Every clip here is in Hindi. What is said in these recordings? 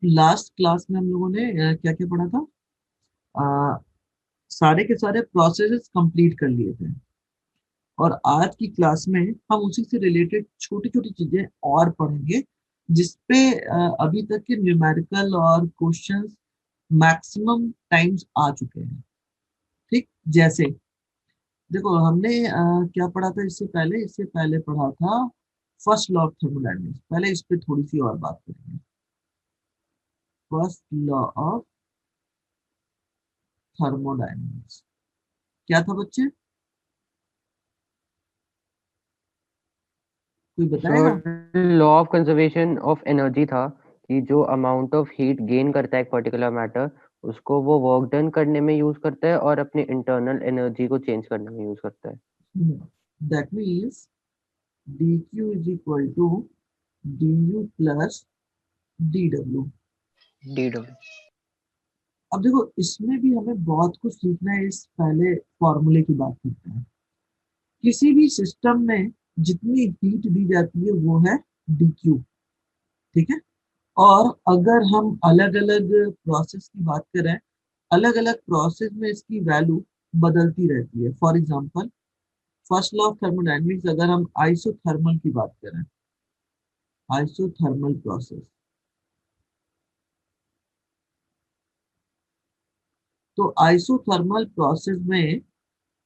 लास्ट क्लास में हम लोगों ने क्या क्या पढ़ा था? अ, सारे के सारे प्रोसेसेस कंप्लीट कर लिए थे। और आज की क्लास में हम उसी से रिलेटेड छोटी छोटी चीजें और पढ़ेंगे, जिसपे अभी तक के न्यूमेरिकल और क्वेश्चंस मैक्सिमम टाइम्स आ चुके हैं। ठीक, जैसे देखो हमने क्या पढ़ा था इससे पहले पढ़ा था फर्स्ट लॉ ऑफ थर्मोडायनेमिक्स। पहले इस पे थोड़ी सी और बात करेंगे। फर्स्ट लॉ ऑफ थर्मोडायनेमिक्स क्या था बच्चे? कोई सो बताएगा? Law of conservation of energy था कि जो अमाउंट ऑफ हीट गेन करता है एक पर्टिकुलर मैटर, उसको वो वर्क डन करने में यूज करता है और अपनी इंटरनल एनर्जी को चेंज करने में यूज करता है। That means dq is equal to du plus dw। D W. अब देखो इसमें भी हमें बहुत कुछ सीखना है। इस पहले फॉर्मूले की बात करते हैं। किसी भी सिस्टम में जितनी हीट दी जाती है वो है dq। ठीक है। और अगर हम अलग अलग प्रोसेस की बात करें, अलग अलग प्रोसेस में इसकी वैल्यू बदलती रहती है। For example first law of thermodynamics, अगर हम आइसोथर्मल की बात करें, आइसोथर्मल प्रोसेस, तो आइसोथर्मल प्रोसेस में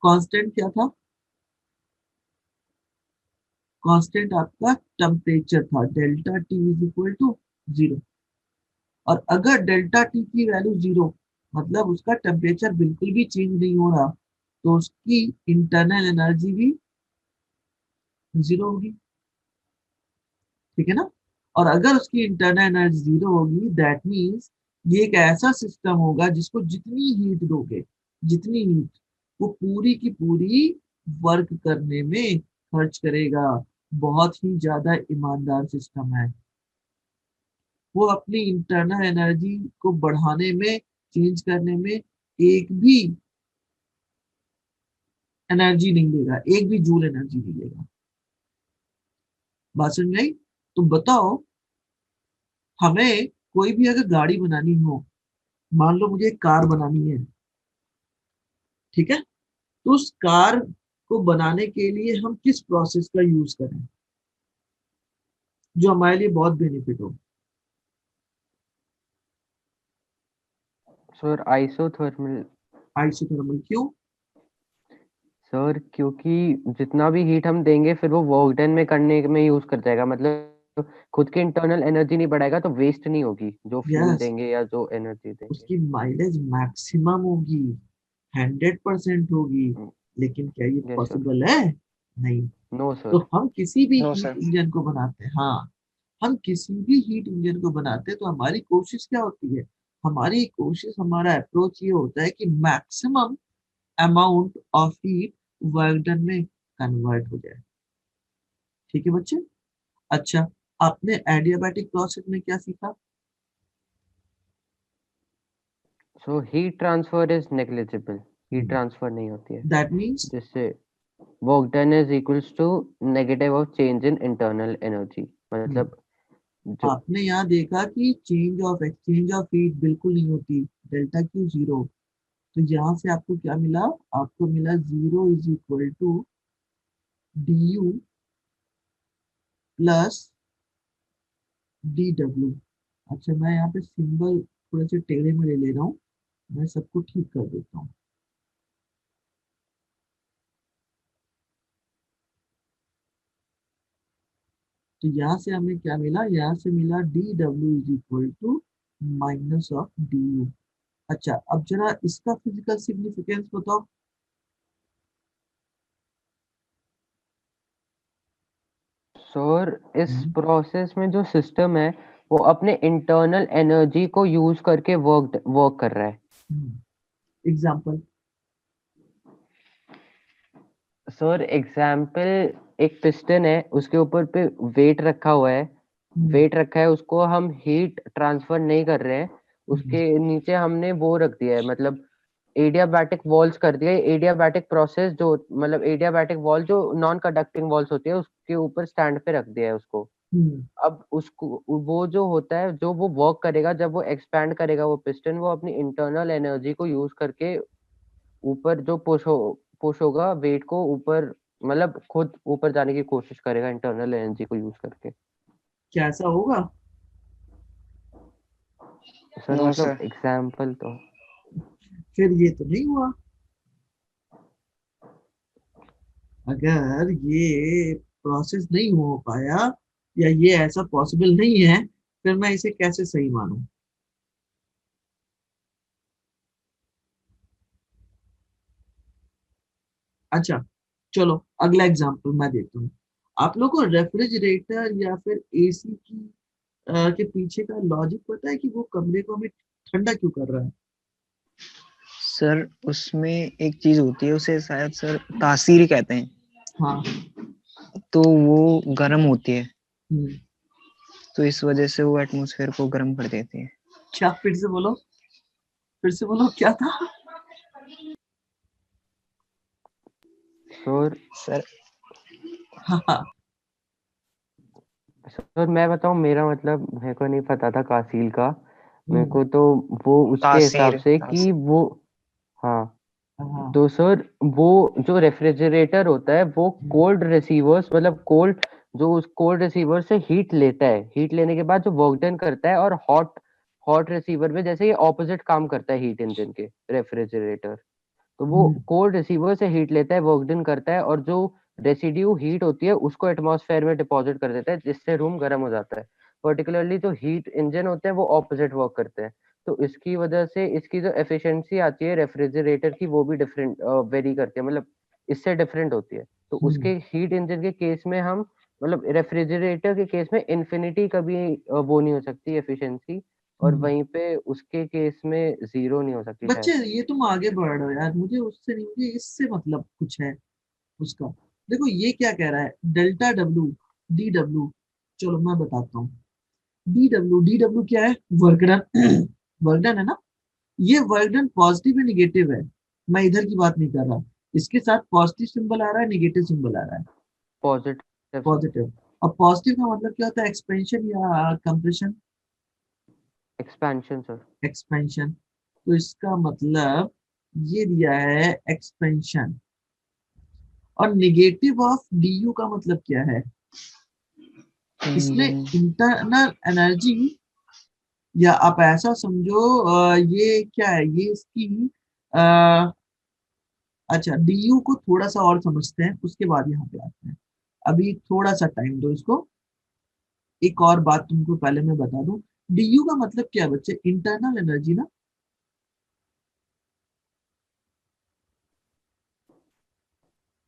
कांस्टेंट क्या था? कांस्टेंट आपका टेम्परेचर था, delta T is equal to zero. और अगर डेल्टा टी की वैल्यू जीरो, मतलब उसका टेम्परेचर बिल्कुल भी चेंज नहीं हो रहा, तो उसकी इंटरनल एनर्जी भी जीरो होगी। ठीक है ना? और अगर उसकी इंटरनल एनर्जी जीरो होगी, दैट मीन्स ये एक ऐसा सिस्टम होगा जिसको जितनी हीट दोगे, जितनी हीट, वो पूरी की पूरी वर्क करने में खर्च करेगा। बहुत ही ज्यादा ईमानदार सिस्टम है। वो अपनी इंटरनल एनर्जी को बढ़ाने में, चेंज करने में एक भी एनर्जी नहीं देगा, एक भी जूल एनर्जी नहीं देगा। बात समझ में आई? तो बताओ, हमें कोई भी अगर गाड़ी बनानी हो, मान लो मुझे एक कार बनानी है, ठीक है, तो उस कार को बनाने के लिए हम किस प्रोसेस का यूज करें जो हमारे लिए बहुत बेनिफिट हो? Sir isothermal. आइसोथर्मल। क्यों? सर क्योंकि जितना भी हीट हम देंगे फिर वो वर्क डन में करने में यूज कर जाएगा, मतलब खुद की इंटरनल एनर्जी नहीं बढ़ाएगा तो वेस्ट नहीं होगी जो फ्यूल यस, देंगे या जो एनर्जी देंगे। उसकी माइलेज मैक्सिमम होगी, 100% होगी। लेकिन क्या ये यस सर। पॉसिबल है? नहीं। नो तो सर। हम किसी भी नो हीट सर। इंजन को बनाते हैं, हाँ, हम किसी भी हीट इंजन को बनाते हैं तो हमारी कोशिश क्या होती है? हमारी कोशिश, हमारा अप्रोच ये होता है कि maximum amount of heat work done में कन्वर्ट हो जाए। ठीक है बच्चे? अच्छा, आपने एडियाबैटिक प्रोसेस में क्या सीखा? So heat transfer is negligible. Heat transfer नहीं होती है, दैट मीन्स जिससे work done is equals to negative of change in internal energy, मतलब जो। आपने यहाँ देखा कि change of exchange of heat बिल्कुल नहीं होती, डेल्टा क्यू जीरो। तो यहाँ से आपको क्या मिला? आपको मिला zero is equal to D U plus D W. अच्छा, मैं यहाँ पे सिंबल थोड़े से टेढ़े में ले रहा हूँ, मैं सबको ठीक कर देता हूँ। तो यहाँ से हमें क्या मिला? यहाँ से मिला D W is equal to minus of D U. अच्छा, अब जरा इसका फिजिकल सिग्निफिकेंस बताओ। सर इस हम्म, प्रोसेस में जो सिस्टम है वो अपने इंटरनल एनर्जी को यूज करके वर्क वर्क कर रहा है। एग्जाम्पल। सर एग्जाम्पल, एक पिस्टन है, उसके ऊपर पे वेट रखा हुआ है। हम्म, वेट रखा है, उसको हम हीट ट्रांसफर नहीं कर रहे हैं। हम्म, उसके नीचे हमने वो रख दिया है, मतलब एडियाबैटिक वॉल्स कर दिया है। एडियाबैटिक प्रोसेस जो, मतलब एडियाबैटिक वॉल जो नॉन कंडक्टिंग वॉल्स होती है उसके ऊपर स्टैंड पे रख दिया है उसको। हम्म। अब उसको वो जो होता है, जो वो वर्क करेगा जब वो एक्सपैंड करेगा वो पिस्टन, वो अपनी इंटरनल एनर्जी को यूज करके ऊपर जो पुश होगा वेट को ऊपर, मतलब खुद ऊपर जाने की कोशिश करेगा इंटरनल एनर्जी को यूज करके। क्या ऐसा होगा? सर नो मतलब सर। एग्जाम्पल तो। फिर ये तो नहीं हुआ। अगर ये प्रोसेस नहीं हो पाया या ये ऐसा पॉसिबल नहीं है, फिर मैं इसे कैसे सही मानूं? अच्छा, चलो अगला एग्जांपल मैं देता हूँ। आप लोग को रेफ्रिजरेटर या फिर एसी की के पीछे का लॉजिक पता है कि वो कमरे को हमें ठंडा क्यों कर रहा है? सर उसमें एक चीज होती है, उसे शायद सर तासीर कहते हैं। हाँ। तो वो गर्म होती है, हम्म। तो इस वजह से वो एटमॉस्फेयर को गर्म कर देती है। क्या? फिर से बोलो, फिर से बोलो, क्या था? सर सर हाँ हाँ। सर मैं बताऊं, मेरा मतलब मेरे को नहीं पता था कासील का। मेरे हम्म। को तो वो उसके हिसाब तासीर से कि तासीर। वो, हाँ, हाँ। तो सर वो जो रेफ्रिजरेटर होता है वो हम्म। कोल्ड रिसीवर्स, मतलब कोल्ड, जो उस कोल्ड रिसीवर से हीट लेता है, हीट लेने के बाद जो वर्क डन करता है, और हॉट हॉट रिसीवर में जैसे ये ऑपोजिट काम करता है हीट इंजन के, रेफ्रिजरेटर। तो वो हम्म। कोल्ड रिसीवर से हीट लेता है, वर्क डन करता है, और जो रेसिड्यू हीट होती है उसको एटमॉस्फेयर में डिपॉजिट कर देता है, जिससे रूम गर्म हो जाता है। पर्टिकुलरली जो हीट इंजन होते हैं वो ऑपोजिट वर्क करते हैं। तो इसकी वजह से इसकी जो एफिशिएंसी आती है रेफ्रिजरेटर की, वो भी डिफरेंट वेरी करती है, मतलब इससे डिफरेंट होती है। तो उसके हम्म। हीट इंजन के केस में हम, मतलब रेफ्रिजरेटर के केस में इन्फिनिटी कभी वो नहीं हो सकती एफिशिएंसी, और हम्म। वहीं पे उसके केस में जीरो नहीं हो सकती बच्चे, शायद। ये तुम आगे बढ़ रहे हो यार, मुझे उससे नहीं, मुझे इससे मतलब कुछ है उसका। देखो ये क्या कह रहा है, डेल्टा डब्ल्यू डी डब्ल्यू। चलो मैं बताता हूँ। डी डब्ल्यू क्या है? Work done. वर्क डन है ना? ये वर्क डन पॉजिटिव है निगेटिव है? मैं इधर की बात नहीं कर रहा। इसके साथ पॉजिटिव सिंबल आ रहा है, निगेटिव सिंबल आ रहा है। Positive sir. पॉजिटिव। और पॉजिटिव का मतलब क्या होता है? एक्सपेंशन या कंप्रेशन? Expansion sir. एक्सपेंशन। तो इसका मतलब ये दिया है एक्सपेंशन। और निगेटिव ऑफ डी यू का मतलब क्या है? इसने हम्म, इंटरनल एनर्जी, या आप ऐसा समझो, ये क्या है, ये इसकी अ, अच्छा, डी यू को थोड़ा सा और समझते हैं, उसके बाद यहाँ पे आते हैं। अभी थोड़ा सा टाइम दो इसको। एक और बात तुमको पहले मैं बता दूं। डी यू का मतलब क्या है बच्चे? इंटरनल एनर्जी ना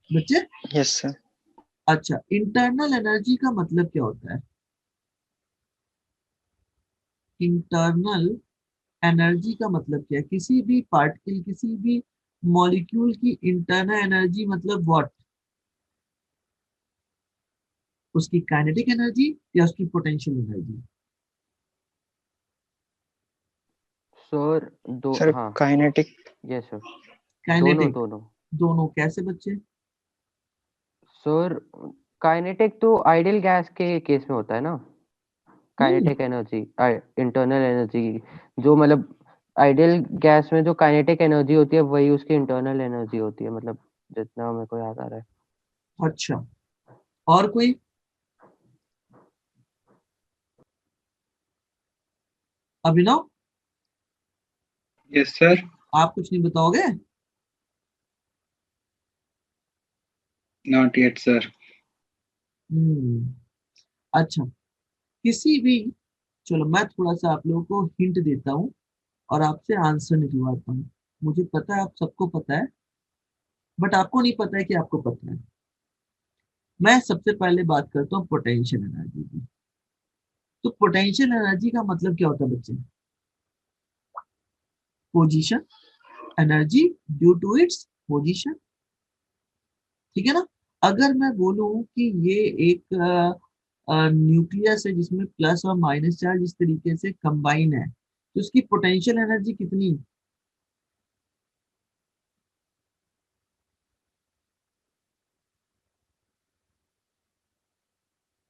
बच्चे? Yes sir. अच्छा, इंटरनल एनर्जी का मतलब क्या होता है? इंटरनल एनर्जी का मतलब क्या है? किसी भी पार्टिकल, किसी भी मॉलिक्यूल की इंटरनल एनर्जी मतलब व्हाट? उसकी काइनेटिक एनर्जी या उसकी पोटेंशियल एनर्जी? सर दो, सर हाँ। काइनेटिक। Yes sir. दोनों काइनेटिक। दोनों। दोनों कैसे बच्चे? सर काइनेटिक तो आइडियल गैस के केस में होता है ना, हम्म। काइनेटिक एनर्जी, इंटरनल एनर्जी, जो मतलब आइडियल गैस में जो काइनेटिक एनर्जी होती है वही उसकी इंटरनल एनर्जी होती है, मतलब जितना मेरे को याद आ रहा है। अच्छा, और कोई? Abhinav, yes sir. आप कुछ नहीं बताओगे? Not yet sir. हम्म। अच्छा, किसी भी, चलो मैं थोड़ा सा आप लोगों को हिंट देता हूँ और आपसे आंसर निकलवाता हूँ। मुझे पता है आप सबको पता है, बट आपको नहीं पता है कि आपको पता है। मैं सबसे पहले बात करता हूँ पोटेंशियल एनर्जी की। तो पोटेंशियल एनर्जी का मतलब क्या होता है बच्चे? Position, energy due to its position. ठीक है ना? अगर मैं बोलूं कि ये एक न्यूक्लियस है जिसमें प्लस और माइनस चार्ज इस तरीके से कंबाइन है, तो उसकी पोटेंशियल एनर्जी कितनी?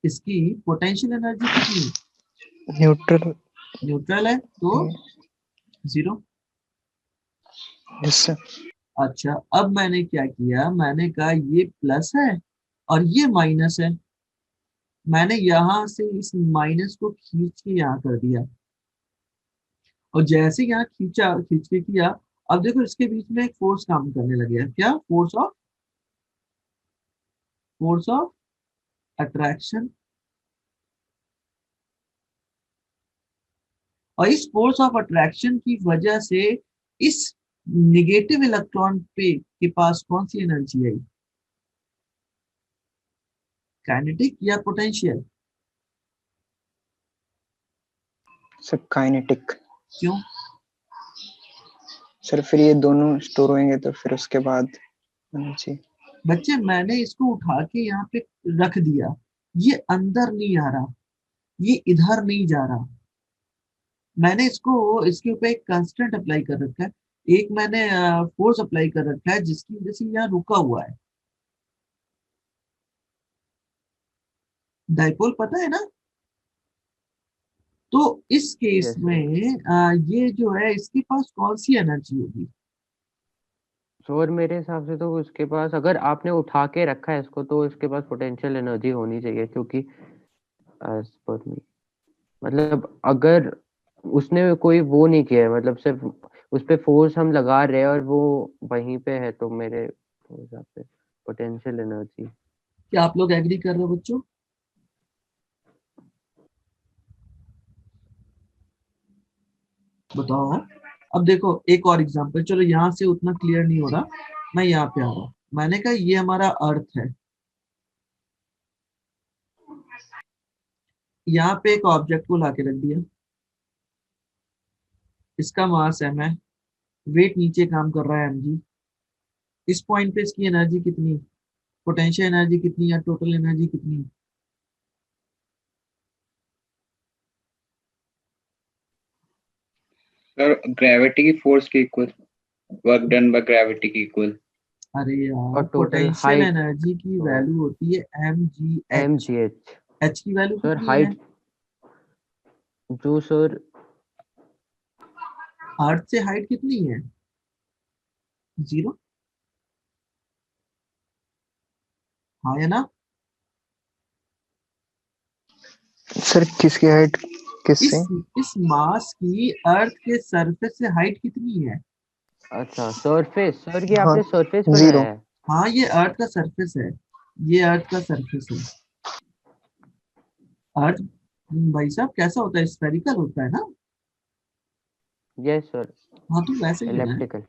इसकी पोटेंशियल एनर्जी कितनी? न्यूट्रल। न्यूट्रल है तो 0। Yes sir. अच्छा, अब मैंने क्या किया, मैंने कहा ये प्लस है और ये माइनस है, मैंने यहां से इस माइनस को खींच के यहाँ कर दिया, और जैसे यहाँ खींच के किया, अब देखो इसके बीच में एक फोर्स काम करने लगे है। क्या? Force of attraction. और इस फोर्स ऑफ अट्रैक्शन की वजह से इस निगेटिव इलेक्ट्रॉन पे के पास कौन सी एनर्जी आई? काइनेटिक या पोटेंशियल? Sir kinetic. क्यों? सर फिर ये दोनों स्टोर होंगे तो फिर उसके बाद एनर्जी। बच्चे मैंने इसको उठा के यहाँ पे रख दिया, ये अंदर नहीं आ रहा, ये इधर नहीं जा रहा, मैंने इसको इसके ऊपर एक कांस्टेंट अप्लाई कर रखा है, एक मैंने फोर्स अप्लाई कर रखा है जिसकी वजह से यहाँ रुका हुआ है। डाइपोल पता है ना? तो इस केस Yes, sir. में ये जो है इसके पास कौन सी एनर्जी होगी? और मेरे हिसाब से तो उसके पास, अगर आपने उठा के रखा है इसको, तो इसके पास पोटेंशियल एनर्जी होनी चाहिए, क्योंकि एज पर मी, मतलब अगर उसने कोई वो नहीं किया है, मतलब सिर्फ उस पे फोर्स हम लगा रहे हैं और वो वहीं पे है, तो मेरे हिसाब से पोटेंशियल एनर्जी। क्या आप लोग एग्री कर रहे हो बच्चों? बताओ। अब देखो एक और एग्जांपल, चलो यहाँ से उतना क्लियर नहीं हो रहा, मैं यहाँ पे आ रहा हूँ। मैंने कहा ये हमारा अर्थ है, यहाँ पे एक ऑब्जेक्ट को लाके रख दिया, इसका मास m है, वेट नीचे काम कर रहा है mg। इस पॉइंट पे इसकी एनर्जी कितनी, पोटेंशियल एनर्जी कितनी या टोटल एनर्जी कितनी? सर ग्रेविटी की फोर्स के equal, work done by gravity की इक्वल। अरे और यार, टोटल पोटेंशियल हाइट एनर्जी की वैल्यू होती है mgh। mgh। h की वैल्यू सर कितनी है? हाइट जो सर अर्थ से हाइट कितनी है? 0। हाँ या ना? सर किसकी हाइट किससे? इस मास की अर्थ के सरफेस से हाइट कितनी है? अच्छा सरफेस, सर ये हाँ आपने सरफेस 0। बनाया है। हाँ, ये अर्थ का सरफेस है, ये अर्थ का सरफेस है। अर्थ भाई साहब कैसा होता है? स्फेरिकल होता है ना? यस सर, हाँ, तो वैसे ही लेना है, elliptical.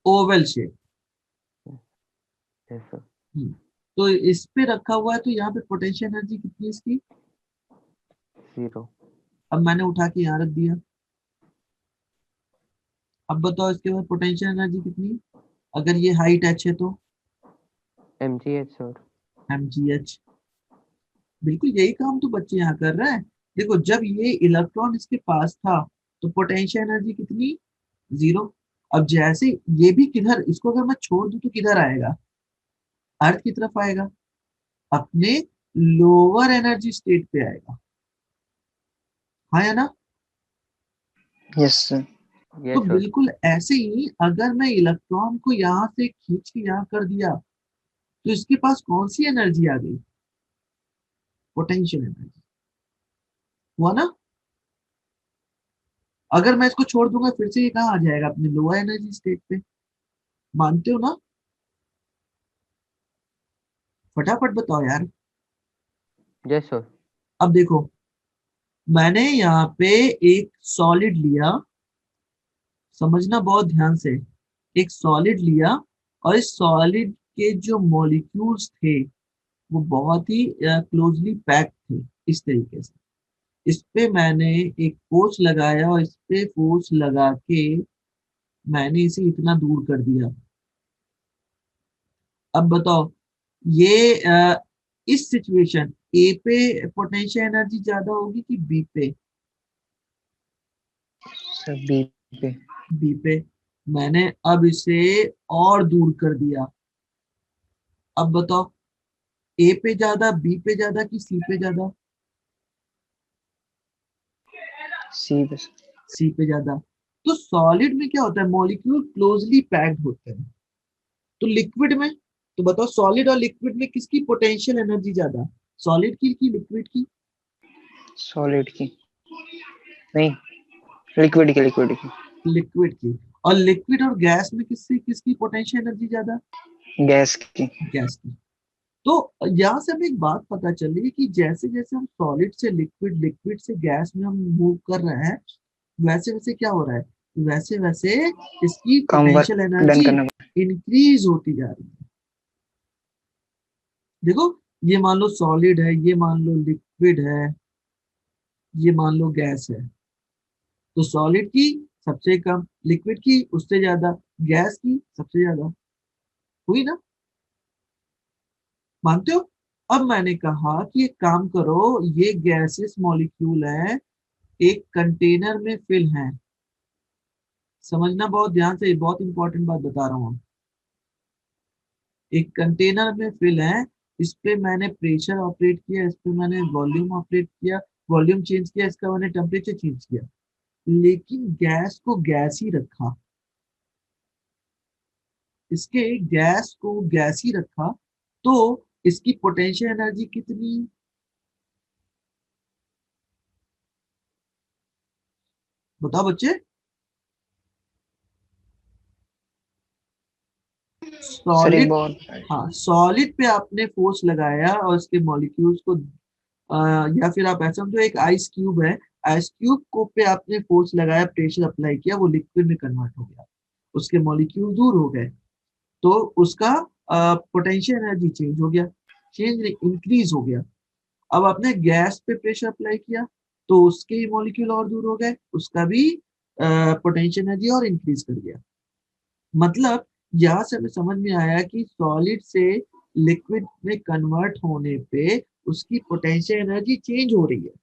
Oval shape. Yes sir. तो इस पे रखा हुआ है, तो यहाँ पे पोटेंशियल एनर्जी कितनी है इसकी? 0 अब मैंने उठा के यहाँ रख दिया, अब बताओ इसके बाद पोटेंशियल एनर्जी कितनी, अगर ये हाइट h है तो? mgh sir. mgh। बिल्कुल यही काम तो बच्चे यहाँ कर रहे हैं। देखो जब ये इलेक्ट्रॉन इसके पास था तो पोटेंशियल एनर्जी कितनी? 0। अब जैसे ये भी किधर, इसको अगर मैं छोड़ दूं तो किधर आएगा? अर्थ की तरफ आएगा, अपने लोअर एनर्जी स्टेट पे आएगा। हाँ या ना? Yes sir. तो यस सर। बिल्कुल ऐसे ही अगर मैं इलेक्ट्रॉन को यहाँ से खींच के यहाँ कर दिया तो इसके पास कौन सी एनर्जी आ गई? Potential energy. हुआ ना? अगर मैं इसको छोड़ दूंगा फिर से ये कहाँ आ जाएगा? अपने लोअर एनर्जी स्टेट पे। मानते हो ना? फटाफट बताओ यार। Yes sir. अब देखो, मैंने यहाँ पे एक सॉलिड लिया, समझना बहुत ध्यान से, एक सॉलिड लिया, और इस सॉलिड के जो मॉलिक्यूल्स थे वो बहुत ही क्लोजली पैक्ड थे, इस तरीके से। इस पे मैंने एक फोर्स लगाया और इस पे फोर्स लगा के मैंने इसे इतना दूर कर दिया। अब बताओ, ये इस सिचुएशन ए पे पोटेंशियल एनर्जी ज्यादा होगी कि बी पे? सर बी पे। बी पे। मैंने अब इसे और दूर कर दिया। अब बताओ, ए पे ज्यादा, बी पे ज्यादा कि सी पे ज्यादा? सी बस। सी पे ज्यादा। तो सॉलिड में क्या होता है, मॉलिक्यूल क्लोजली पैक्ड होते हैं। तो लिक्विड में, तो बताओ सॉलिड और लिक्विड में किसकी पोटेंशियल एनर्जी ज्यादा, सॉलिड की लिक्विड की? सॉलिड की नहीं, लिक्विड की, लिक्विड की। लिक्विड की। और लिक्विड और गैस में किसकी पोटेंशियल एनर्जी ज्यादा? गैस की। गैस की। तो यहाँ से हमें एक बात पता चली कि जैसे जैसे हम सॉलिड से लिक्विड, लिक्विड से गैस में हम मूव कर रहे हैं, वैसे वैसे क्या हो रहा है, वैसे वैसे इसकी कम वर्क पोटेंशियल डन एनर्जी करना। इंक्रीज होती जा रही है। देखो, ये मान लो सॉलिड है, ये मान लो लिक्विड है, ये मान लो गैस है। तो सॉलिड की सबसे कम, लिक्विड की उससे ज्यादा, गैस की सबसे ज्यादा। हुई ना? मानते हो? अब मैंने कहा कि एक काम करो, ये गैसेस मॉलिक्यूल है, एक कंटेनर में फिल है। समझना बहुत ध्यान से, बहुत इंपॉर्टेंट बात बता रहा हूँ। एक कंटेनर में फिल है, इस पे मैंने प्रेशर ऑपरेट किया, इस पे मैंने वॉल्यूम ऑपरेट किया, वॉल्यूम चेंज किया, इसका मैंने टेम्परेचर चेंज किया, लेकिन गैस को गैस ही रखा। इसके गैस को गैस ही रखा, तो इसकी पोटेंशियल एनर्जी कितनी? बताओ बच्चे। सर एक सॉलिड, बहुत। हाँ सॉलिड पे आपने फोर्स लगाया और उसके मॉलिक्यूल्स को या फिर आप ऐसा समझो एक आइस क्यूब है, आइस क्यूब को पे आपने फोर्स लगाया, प्रेशर अप्लाई किया, वो लिक्विड में कन्वर्ट हो गया, उसके मॉलिक्यूल दूर हो गए, तो उसका पोटेंशियल एनर्जी चेंज हो गया, चेंज इंक्रीज हो गया। अब आपने गैस पे प्रेशर अप्लाई किया, तो उसके मॉलिक्यूल और दूर हो गए, उसका भी पोटेंशियल एनर्जी और इंक्रीज कर गया। मतलब यहाँ से हमें समझ में आया कि सॉलिड से लिक्विड में कन्वर्ट होने पे उसकी पोटेंशियल एनर्जी चेंज हो रही है,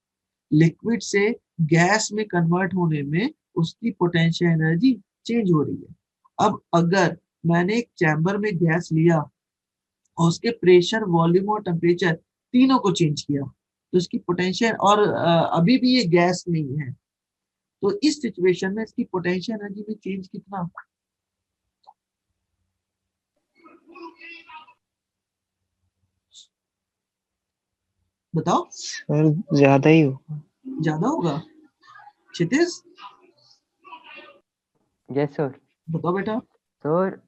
लिक्विड से गैस में कन्वर्ट होने में उसकी पोटेंशियल एनर्जी चेंज हो रही है। अब अगर मैंने एक चैम्बर में गैस लिया और उसके प्रेशर, वॉल्यूम और टेम्परेचर तीनों को चेंज किया, तो उसकी पोटेंशियल, और अभी भी ये गैस नहीं है, तो इस सिचुएशन में इसकी पोटेंशियल एनर्जी में चेंज कितना? बताओ। सर ज्यादा ही हो। ज्यादा होगा? क्षितिज यस सर। बताओ बेटा। सर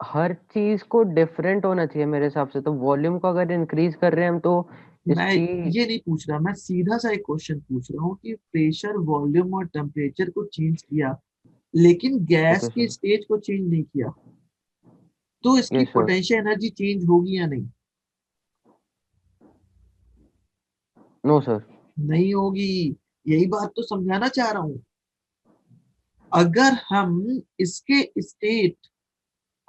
हर चीज को डिफरेंट होना चाहिए मेरे हिसाब से, तो वॉल्यूम को अगर इंक्रीज कर रहे हैं हम तो मैं इसकी। ये नहीं पूछ रहा, मैं सीधा सा एक क्वेश्चन पूछ रहा हूँ कि प्रेशर, वॉल्यूम और टेम्परेचर को चेंज किया, लेकिन गैस ओके के सर। स्टेज को चेंज नहीं किया, तो इसकी yes sir. Potential energy change होगी या नहीं? No sir. नहीं होगी। यही बात तो समझाना चाह रहा हूँ। अगर हम इसके स्टेट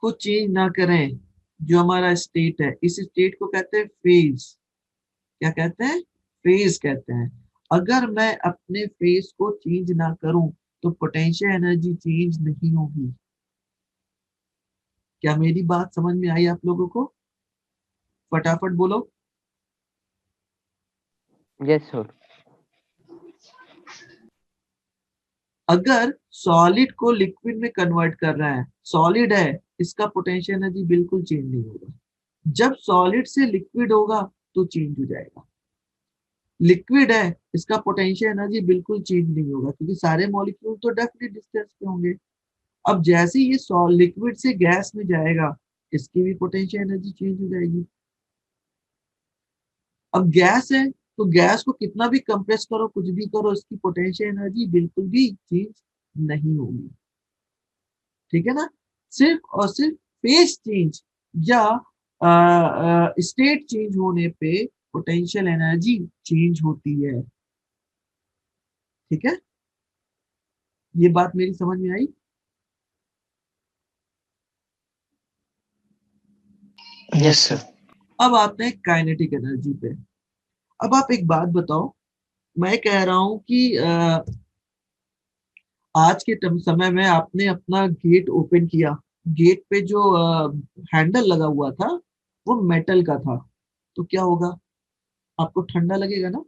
को चेंज ना करें, जो हमारा स्टेट है, इस स्टेट को कहते हैं फेज। क्या कहते हैं? फेज कहते हैं। अगर मैं अपने फेज को चेंज ना करूं, तो पोटेंशियल एनर्जी चेंज नहीं होगी। क्या मेरी बात समझ में आई आप लोगों को? फटाफट बोलो। Yes sir. अगर सॉलिड को लिक्विड में कन्वर्ट कर रहा है, सॉलिड है, इसका पोटेंशियल एनर्जी बिल्कुल चेंज नहीं होगा। जब सॉलिड से लिक्विड होगा तो चेंज हो जाएगा। लिक्विड है, इसका पोटेंशियल एनर्जी बिल्कुल चेंज नहीं होगा, क्योंकि सारे मॉलिक्यूल तो डेफिनेट डिस्टेंस पे होंगे। अब जैसे ही ये लिक्विड से गैस में जाएगा, इसकी भी पोटेंशियल एनर्जी चेंज हो जाएगी। अब गैस है, तो गैस को कितना भी कंप्रेस करो, कुछ भी करो, इसकी पोटेंशियल एनर्जी बिल्कुल भी चेंज नहीं होगी। ठीक है ना? सिर्फ और सिर्फ फेज चेंज या स्टेट चेंज होने पे पोटेंशियल एनर्जी चेंज होती है। ठीक है? ये बात मेरी समझ में आई? Yes sir. अब आते हैं काइनेटिक एनर्जी पे। अब आप एक बात बताओ, मैं कह रहा हूं कि आज के समय में आपने अपना गेट ओपन किया, गेट पे जो हैंडल लगा हुआ था वो मेटल का था, तो क्या होगा, आपको ठंडा लगेगा ना,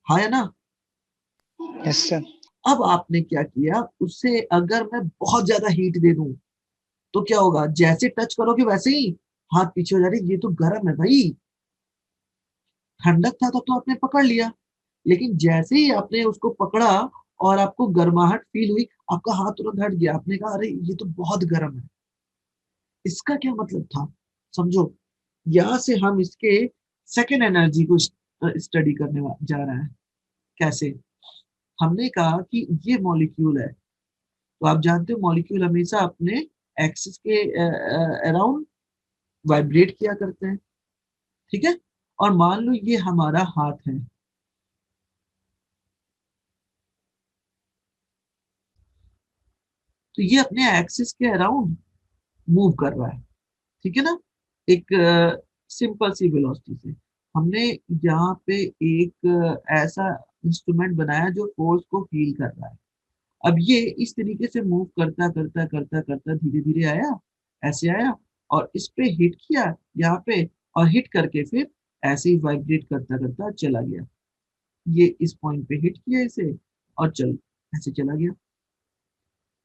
हाँ या ना। Yes sir. अब आपने क्या किया, उससे अगर मैं बहुत ज्यादा हीट दे दूं तो क्या होगा, जैसे टच करोगे वैसे ही हाथ पीछे हो जा रही, ये तो गर्म है भाई। ठंडक था तो आपने पकड़ लिया, लेकिन जैसे ही आपने उसको पकड़ा और आपको गर्माहट फील हुई, आपका हाथ तुरंत हट गया, आपने कहा अरे ये तो बहुत गर्म है। इसका क्या मतलब था, समझो। यहां से हम इसके सेकेंड एनर्जी को स्टडी करने जा रहे हैं। कैसे, हमने कहा कि ये मॉलिक्यूल है, तो आप जानते हो मॉलिक्यूल हमेशा अपने एक्सिस के अराउंड वाइब्रेट किया करते हैं, ठीक है। और मान लो ये हमारा हाथ है, तो ये अपने एक्सिस के अराउंड मूव कर रहा है, ठीक है ना, एक सिंपल सी वेलोसिटी से। हमने यहाँ पे एक ऐसा इंस्ट्रूमेंट बनाया जो फोर्स को फील कर रहा है। अब ये इस तरीके से मूव करता करता करता करता धीरे धीरे आया, ऐसे आया, और इस पे हिट किया यहाँ पे, और हिट करके फिर ऐसे ही वाइब्रेट करता करता चला गया। ये इस पॉइंट पे हिट किया इसे, और चल ऐसे चला गया,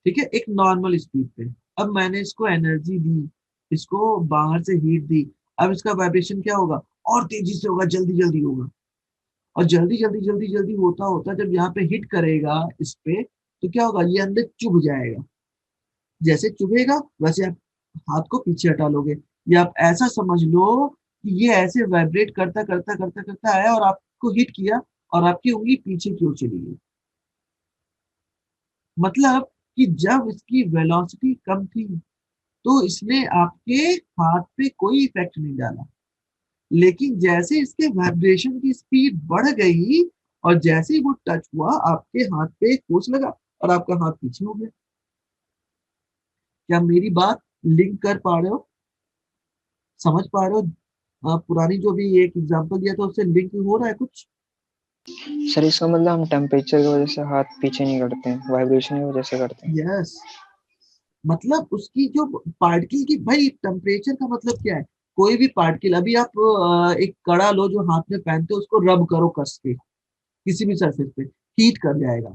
ठीक है, एक नॉर्मल स्पीड पे। अब मैंने इसको एनर्जी दी, इसको बाहर से हीट दी, अब इसका वाइब्रेशन क्या होगा, और तेजी से होगा, जल्दी जल्दी होगा। और जल्दी जल्दी जल्दी जल्दी होता होता जब यहाँ पे हिट करेगा इस पे, तो क्या होगा, ये अंदर चुभ जाएगा। जैसे चुभेगा वैसे आप हाथ को पीछे हटा लोगे, या आप ऐसा समझ लो कि ये ऐसे वाइब्रेट करता करता करता करता आया और आपको हिट किया, और आपकी उंगली पीछे की ओर चली गई। मतलब कि जब इसकी वेलोसिटी कम थी तो इसने आपके हाथ पे कोई इफेक्ट नहीं डाला, लेकिन जैसे इसके वाइब्रेशन की स्पीड बढ़ गई और जैसे ही वो टच हुआ, आपके हाथ पे एक फोर्स लगा और आपका हाथ पीछे हो गया। क्या मेरी बात लिंक कर पा रहे हो, समझ पा रहे हो, पुरानी जो भी एक एग्जांपल दिया था उससे लिंक हो रहा है कुछ। सर इसका मतलब हम टेम्परेचर की वजह से हाथ पीछे नहीं करते हैं, वाइब्रेशन की वजह से करते हैं। यस, मतलब उसकी जो पार्टिकल की, भाई टेम्परेचर का मतलब क्या है, कोई भी पार्टिकल, अभी आप एक कड़ा लो जो हाथ में पहनते हो, उसको रब करो कस के किसी भी सरफेस पे, हीट कर जाएगा।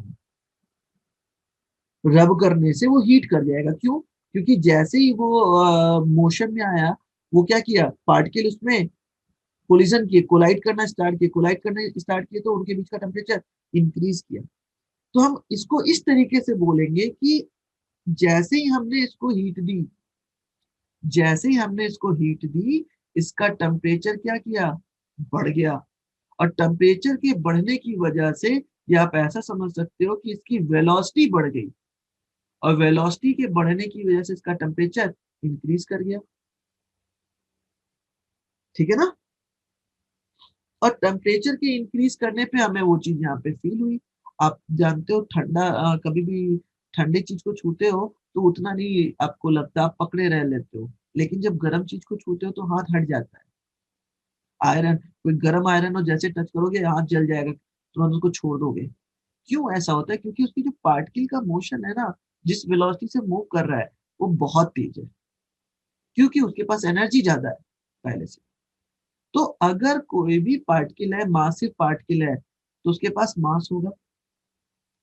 रब करने से वो हीट कर जाएगा, क्यों, क्योंकि जैसे ही वो मोशन में आया, वो क्या किया, पार्टिकल उसमें कोलिजन किए, कोलाइड करना स्टार्ट किए, कोलाइड करना स्टार्ट किए, तो उनके बीच का टेम्परेचर इंक्रीज किया। तो हम इसको इस तरीके से बोलेंगे कि जैसे ही हमने इसको हीट दी, जैसे ही हमने इसको हीट दी, इसका टेम्परेचर क्या किया, बढ़ गया। और टेम्परेचर के बढ़ने की वजह से, या आप ऐसा समझ सकते हो कि इसकी वेलोसिटी बढ़ गई, और वेलोसिटी के बढ़ने की वजह से इसका टेम्परेचर इंक्रीज कर गया, ठीक है ना। और टेम्परेचर के इंक्रीज करने पे हमें वो चीज यहाँ पे फील हुई। आप जानते हो ठंडा, कभी भी ठंडी चीज को छूते हो तो उतना नहीं आपको लगता, आप पकड़े रह लेते हो, लेकिन जब गर्म चीज को छूते हो तो हाथ हट जाता है। आयरन, कोई गर्म आयरन हो, जैसे टच करोगे हाथ जल जाएगा, तुरंत उसको छोड़ दोगे। क्यों ऐसा होता है, क्योंकि उसकी जो पार्टिकल का मोशन है ना, जिस वेलोसिटी से मूव कर रहा है, वो बहुत तेज है, क्योंकि उसके पास एनर्जी ज्यादा है पहले से। तो अगर कोई भी पार्टिकल है, मासिव पार्टिकल है, तो उसके पास मास होगा।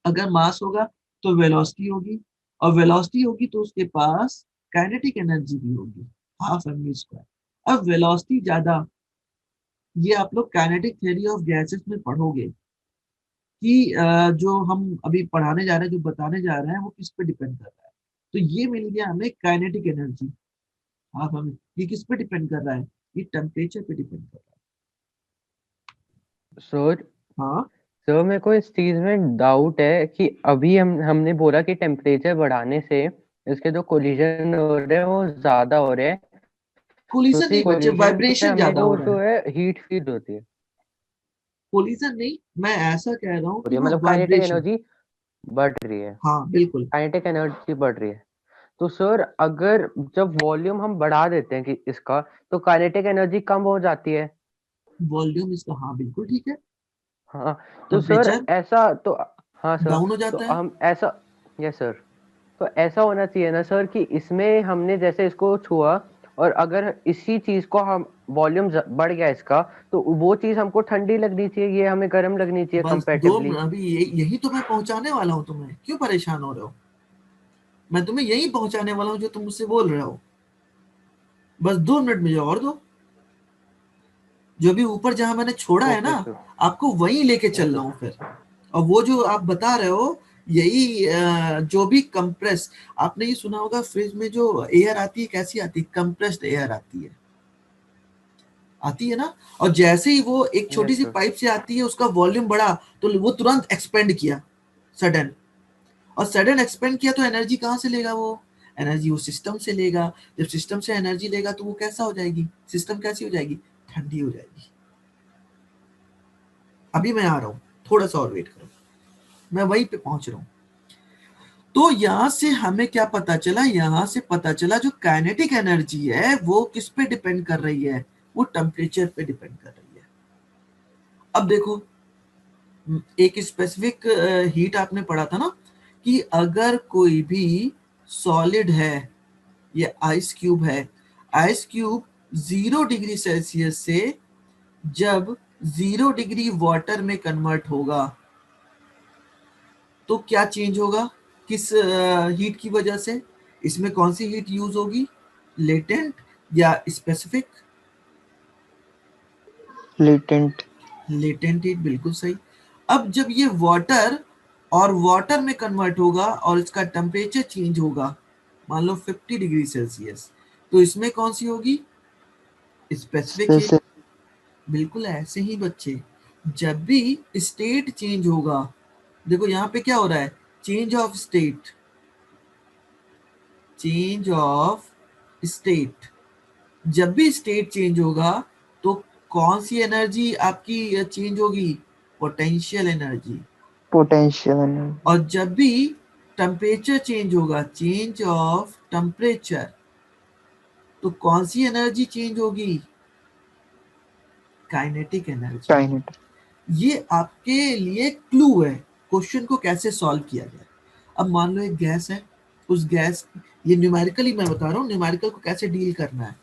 अगर मास होगा तो वेलोसिटी होगी, और वेलोसिटी होगी तो उसके पास काइनेटिक एनर्जी भी होगी, हाफ एम वी स्क्वायर। अब वेलोसिटी ज्यादा, ये आप लोग काइनेटिक थ्योरी ऑफ गैसेस में पढ़ोगे कि जो हम अभी पढ़ाने जा रहे हैं, जो बताने जा रहे हैं, वो किस पे डिपेंड कर रहा है। तो ये मिल गया हमें काइनेटिक एनर्जी, हाफ एम, ये किस पे डिपेंड कर रहा है, ये टेम्परेचर पे डिपेंड कर रहा सर है। हाँ, सर मेरे को इस चीज में डाउट है कि अभी हमने बोला कि टेम्परेचर बढ़ाने से इसके जो कोलिजन हो रहे हैं वो ज्यादा हो रहे हैं, तो कोलिजन उसी नहीं बच्चे, कोलिजन से वाइब्रेशन हमें ज्यादा हो वो रहा जो है। है हीट फील होती है, कोलिजन नहीं, मैं ऐसा कह रहा हूँ हो कि रही है, वो मतलब काइनेटिक वाइब्रेशन। एनर्जी बढ़ रही है, हाँ बिल्कुल। काइनेटिक एनर्जी बढ़ रही है। तो सर अगर जब वॉल्यूम हम बढ़ा देते हैं कि इसका, तो काइनेटिक एनर्जी कम हो जाती है। वॉल्यूम इसका, हाँ बिल्कुल ठीक है। हाँ, तो सर टेम्परेचर ऐसा तो, हाँ सर, डाउन हो तो जाता है। हम ऐसा, यस सर, तो ऐसा होना चाहिए ना सर कि इसमें हमने जैसे इसको छुआ और अगर इसी चीज को हम वॉल्यूम बढ़ गया इसका, तो वो चीज हमको ठंडी लगनी चाहिए, ये हमें गर्म लगनी चाहिए बस कंपैरेटिवली। अभी यही तो मैं पहुंचाने वाला हूँ तुम्हें, क्यों परेशान हो रहे हो? मैं तुम्हें यही पहुंचाने वाला हूँ जो तुम मुझसे बोल रहे हो। बस 2 मिनट मुझे और दो। जो भी ऊपर जहां मैंने छोड़ा है ना, ओके सर। आपको वहीं लेके चल रहा हूँ फिर। और वो जो आप बता रहे हो, यही जो भी कंप्रेस, आपने ये सुना होगा फ्रिज में जो एयर आती है कैसी आती है, कंप्रेस्ड एयर आती है ना। और जैसे ही वो एक छोटी यस सी सर। पाइप से आती है, उसका वॉल्यूम बढ़ा तो वो तुरंत एक्सपेंड किया, सडन। और सडन एक्सपेंड किया तो एनर्जी कहाँ से लेगा वो? एनर्जी वो सिस्टम से लेगा। जब सिस्टम से एनर्जी लेगा तो वो कैसा हो जाएगी, सिस्टम कैसी हो जाएगी, ठंडी हो जाएगी। अभी मैं आ रहा हूँ, थोड़ा सा और वेट करो, मैं वहीं पे पहुंच रहा हूँ। तो यहां से हमें क्या पता चला, यहां से पता चला जो काइनेटिक एनर्जी है वो किस पे डिपेंड कर रही है, वो टेम्परेचर पे डिपेंड कर रही है। अब देखो, एक स्पेसिफिक हीट आपने पढ़ा था ना, कि अगर कोई भी सॉलिड है, ये आइस क्यूब है, आइस क्यूब 0 डिग्री सेल्सियस से जब 0 डिग्री वाटर में कन्वर्ट होगा तो क्या चेंज होगा, किस हीट की वजह से? इसमें कौन सी हीट यूज होगी, लेटेंट या स्पेसिफिक? लेटेंट। लेटेंट हीट, बिल्कुल सही। अब जब ये वाटर और वाटर में कन्वर्ट होगा और इसका टेम्परेचर चेंज होगा, मान लो 50 डिग्री सेल्सियस, तो इसमें कौन सी होगी, स्पेसिफिक हीट। बिल्कुल ऐसे ही बच्चे, जब भी स्टेट चेंज होगा, देखो यहाँ पे क्या हो रहा है, change of state, change of state. जब भी स्टेट चेंज होगा तो कौन सी एनर्जी आपकी चेंज होगी, पोटेंशियल एनर्जी। Potential energy. और जब भी टेम्परेचर चेंज होगा, चेंज ऑफ टेम्परेचर, तो कौन सी एनर्जी चेंज होगी, काइनेटिक एनर्जी। काइनेटिक। ये आपके लिए क्लू है क्वेश्चन को कैसे सॉल्व किया जाए। अब मान लो एक गैस है, उस गैस, ये न्यूमेरिकली मैं बता रहा हूँ, न्यूमेरिकल को कैसे डील करना है।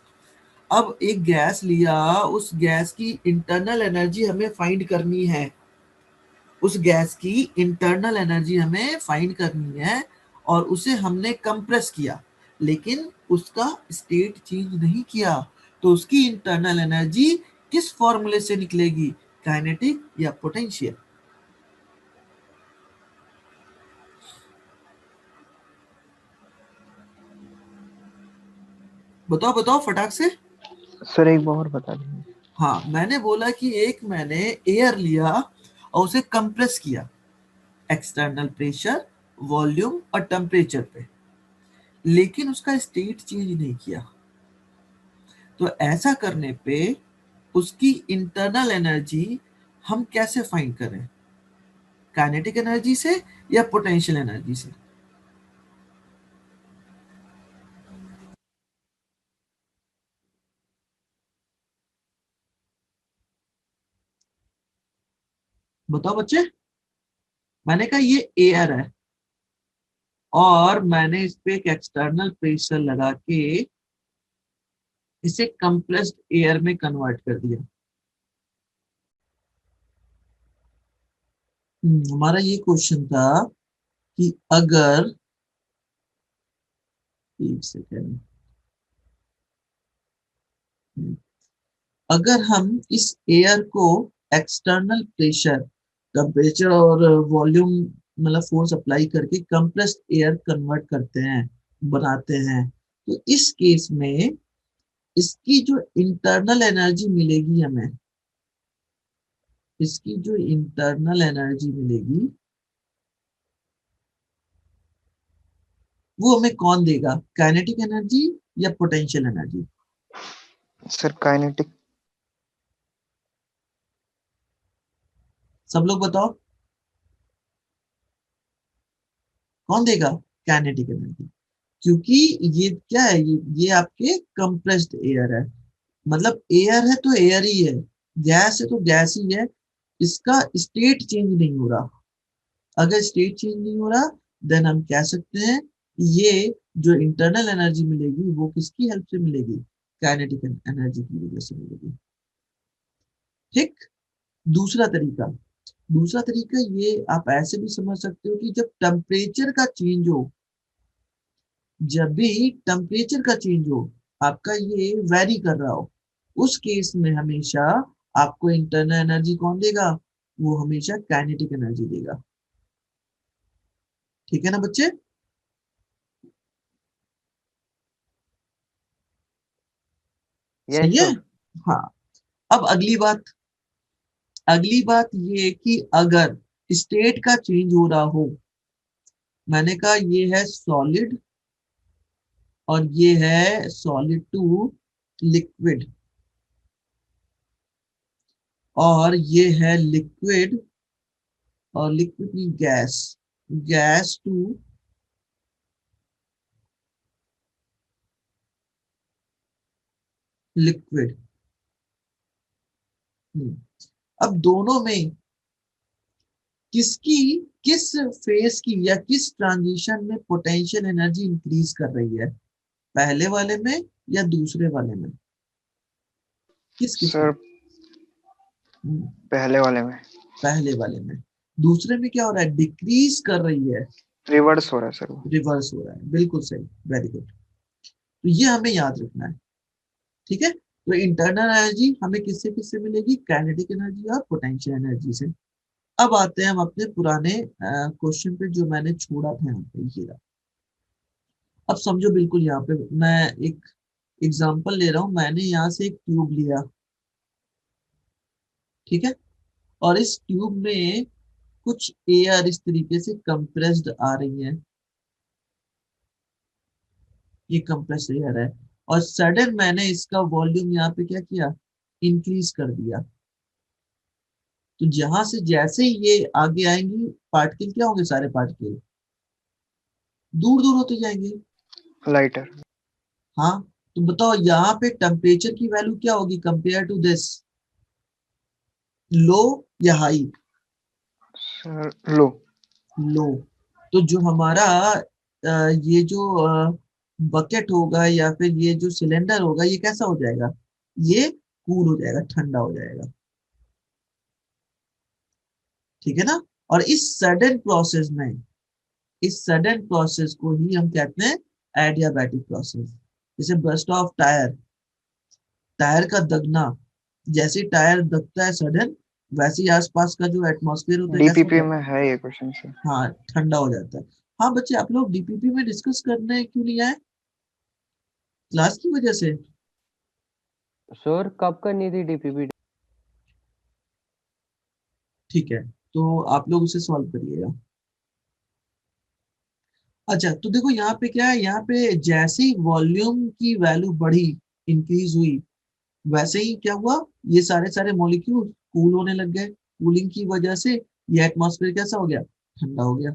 अब एक गैस लिया, उस गैस की इंटरनल एनर्जी हमें फाइंड करनी है, उस गैस की इंटरनल एनर्जी हमें फाइंड करनी है, और उसे हमने कंप्रेस किया, लेकिन उसका स्टेट चेंज नहीं किया, तो उसकी इंटरनल एनर्जी किस फॉर्मूले से निकलेगी, काइनेटिक या पोटेंशियल? बताओ बताओ फटाक से। सर एक बार और बता दीजिए। हाँ, मैंने बोला कि एक मैंने एयर लिया और उसे कंप्रेस किया, एक्सटर्नल प्रेशर, वॉल्यूम और टेम्परेचर पे, लेकिन उसका स्टेट चेंज नहीं किया। तो ऐसा करने पे उसकी इंटरनल एनर्जी हम कैसे फाइंड करें, काइनेटिक एनर्जी से या पोटेंशियल एनर्जी से? बताओ बच्चे। मैंने कहा ये एयर है और मैंने इस पे एक एक्सटर्नल प्रेशर लगा के इसे कंप्रेस्ड एयर में कन्वर्ट कर दिया। हमारा ये क्वेश्चन था कि अगर, एक सेकेंड, अगर हम इस एयर को एक्सटर्नल प्रेशर, टेम्परेचर और वॉल्यूम, मतलब फोर्स अप्लाई करके कंप्रेस्ड एयर कन्वर्ट करते हैं, बनाते हैं, तो इस केस में इसकी जो इंटरनल एनर्जी मिलेगी हमें, इसकी जो इंटरनल एनर्जी मिलेगी वो हमें कौन देगा, काइनेटिक एनर्जी या पोटेंशियल एनर्जी? Sir kinetic. सब लोग बताओ, कौन देगा, काइनेटिक एनर्जी। क्योंकि ये क्या है, ये आपके कंप्रेस्ड एयर है, मतलब एयर है तो एयर ही है, गैस है तो गैस ही है, इसका स्टेट चेंज नहीं हो रहा। अगर स्टेट चेंज नहीं हो रहा, देन हम कह सकते हैं ये जो इंटरनल एनर्जी मिलेगी वो किसकी हेल्प से मिलेगी, काइनेटिक एनर्जी की वजह से मिलेगी। ठीक। दूसरा तरीका ये आप ऐसे भी समझ सकते हो कि जब टेम्परेचर का चेंज हो, जब भी टेम्परेचर का चेंज हो, आपका ये वेरी कर रहा हो, उस केस में हमेशा आपको इंटरनल एनर्जी कौन देगा? वो हमेशा काइनेटिक एनर्जी देगा। ठीक है ना बच्चे? सही है। हाँ। अब अगली बात ये कि अगर स्टेट का चेंज हो रहा हो, मैंने कहा ये है सॉलिड और ये है सॉलिड टू लिक्विड, और ये है लिक्विड और लिक्विड की गैस टू लिक्विड। अब दोनों में किस फेज की या किस ट्रांजिशन में पोटेंशियल एनर्जी इंक्रीज कर रही है, पहले वाले में या दूसरे वाले में? किस सर पहले वाले में। दूसरे में क्या हो रहा है? डिक्रीज कर रही है, रिवर्स हो रहा है सर वो। रिवर्स हो रहा है। बिल्कुल सही, वेरी गुड। तो ये हमें याद रखना है। ठीक है। तो इंटरनल एनर्जी हमें किससे किससे मिलेगी? काइनेटिक एनर्जी और पोटेंशियल एनर्जी से। अब आते हैं हम अपने पुराने क्वेश्चन पे जो मैंने छोड़ा था यहाँ पे, ये रहा। अब समझो बिल्कुल, यहाँ पे मैं एक एग्जांपल ले रहा हूँ। मैंने यहाँ से एक ट्यूब लिया, ठीक है, और इस ट्यूब में कुछ एयर इस तरीके से कंप्रेस्ड आ रही है, ये कंप्रेस्ड एयर है, और सडन मैंने इसका वॉल्यूम यहाँ पे क्या किया? इंक्रीज कर दिया। तो जहां से जैसे ही ये आगे आएंगी पार्टिकल, क्या होंगे? सारे पार्टिकल दूर दूर होते जाएंगे। लाइटर। हाँ। तो बताओ यहाँ पे टेम्परेचर की वैल्यू क्या होगी कंपेयर टू दिस? लो या हाई? सर लो। लो। तो जो हमारा ये जो बकेट होगा या फिर ये जो सिलेंडर होगा, ये कैसा हो जाएगा? ये कूल हो जाएगा, ठंडा हो जाएगा। ठीक है ना? और इस सडन प्रोसेस को ही हम कहते हैं एडियाबैटिक प्रोसेस। जैसे बर्स्ट ऑफ टायर का दगना, जैसे टायर दगता है सडन, वैसे ही आसपास का जो एटमॉस्फेयर होता है कैसा हो डीपीपी जाता में है? है ये क्वेश्चन सर। हाँ, ठंडा हो जाता है। हाँ बच्चे, आप लोग डीपीपी में डिस्कस करने क्यों नहीं आए? क्लास की वजह से? सर कब करनी थी डीपीपी? ठीक है, तो आप लोग उसे सॉल्व करिएगा। अच्छा, तो देखो यहाँ पे क्या है, यहाँ पे जैसे ही वॉल्यूम की वैल्यू बढ़ी, इंक्रीज हुई, वैसे ही क्या हुआ? ये सारे सारे मॉलिक्यूल कूल होने लग गए। कूलिंग की वजह से ये एटमॉस्फेयर कैसा हो गया? ठंडा हो गया।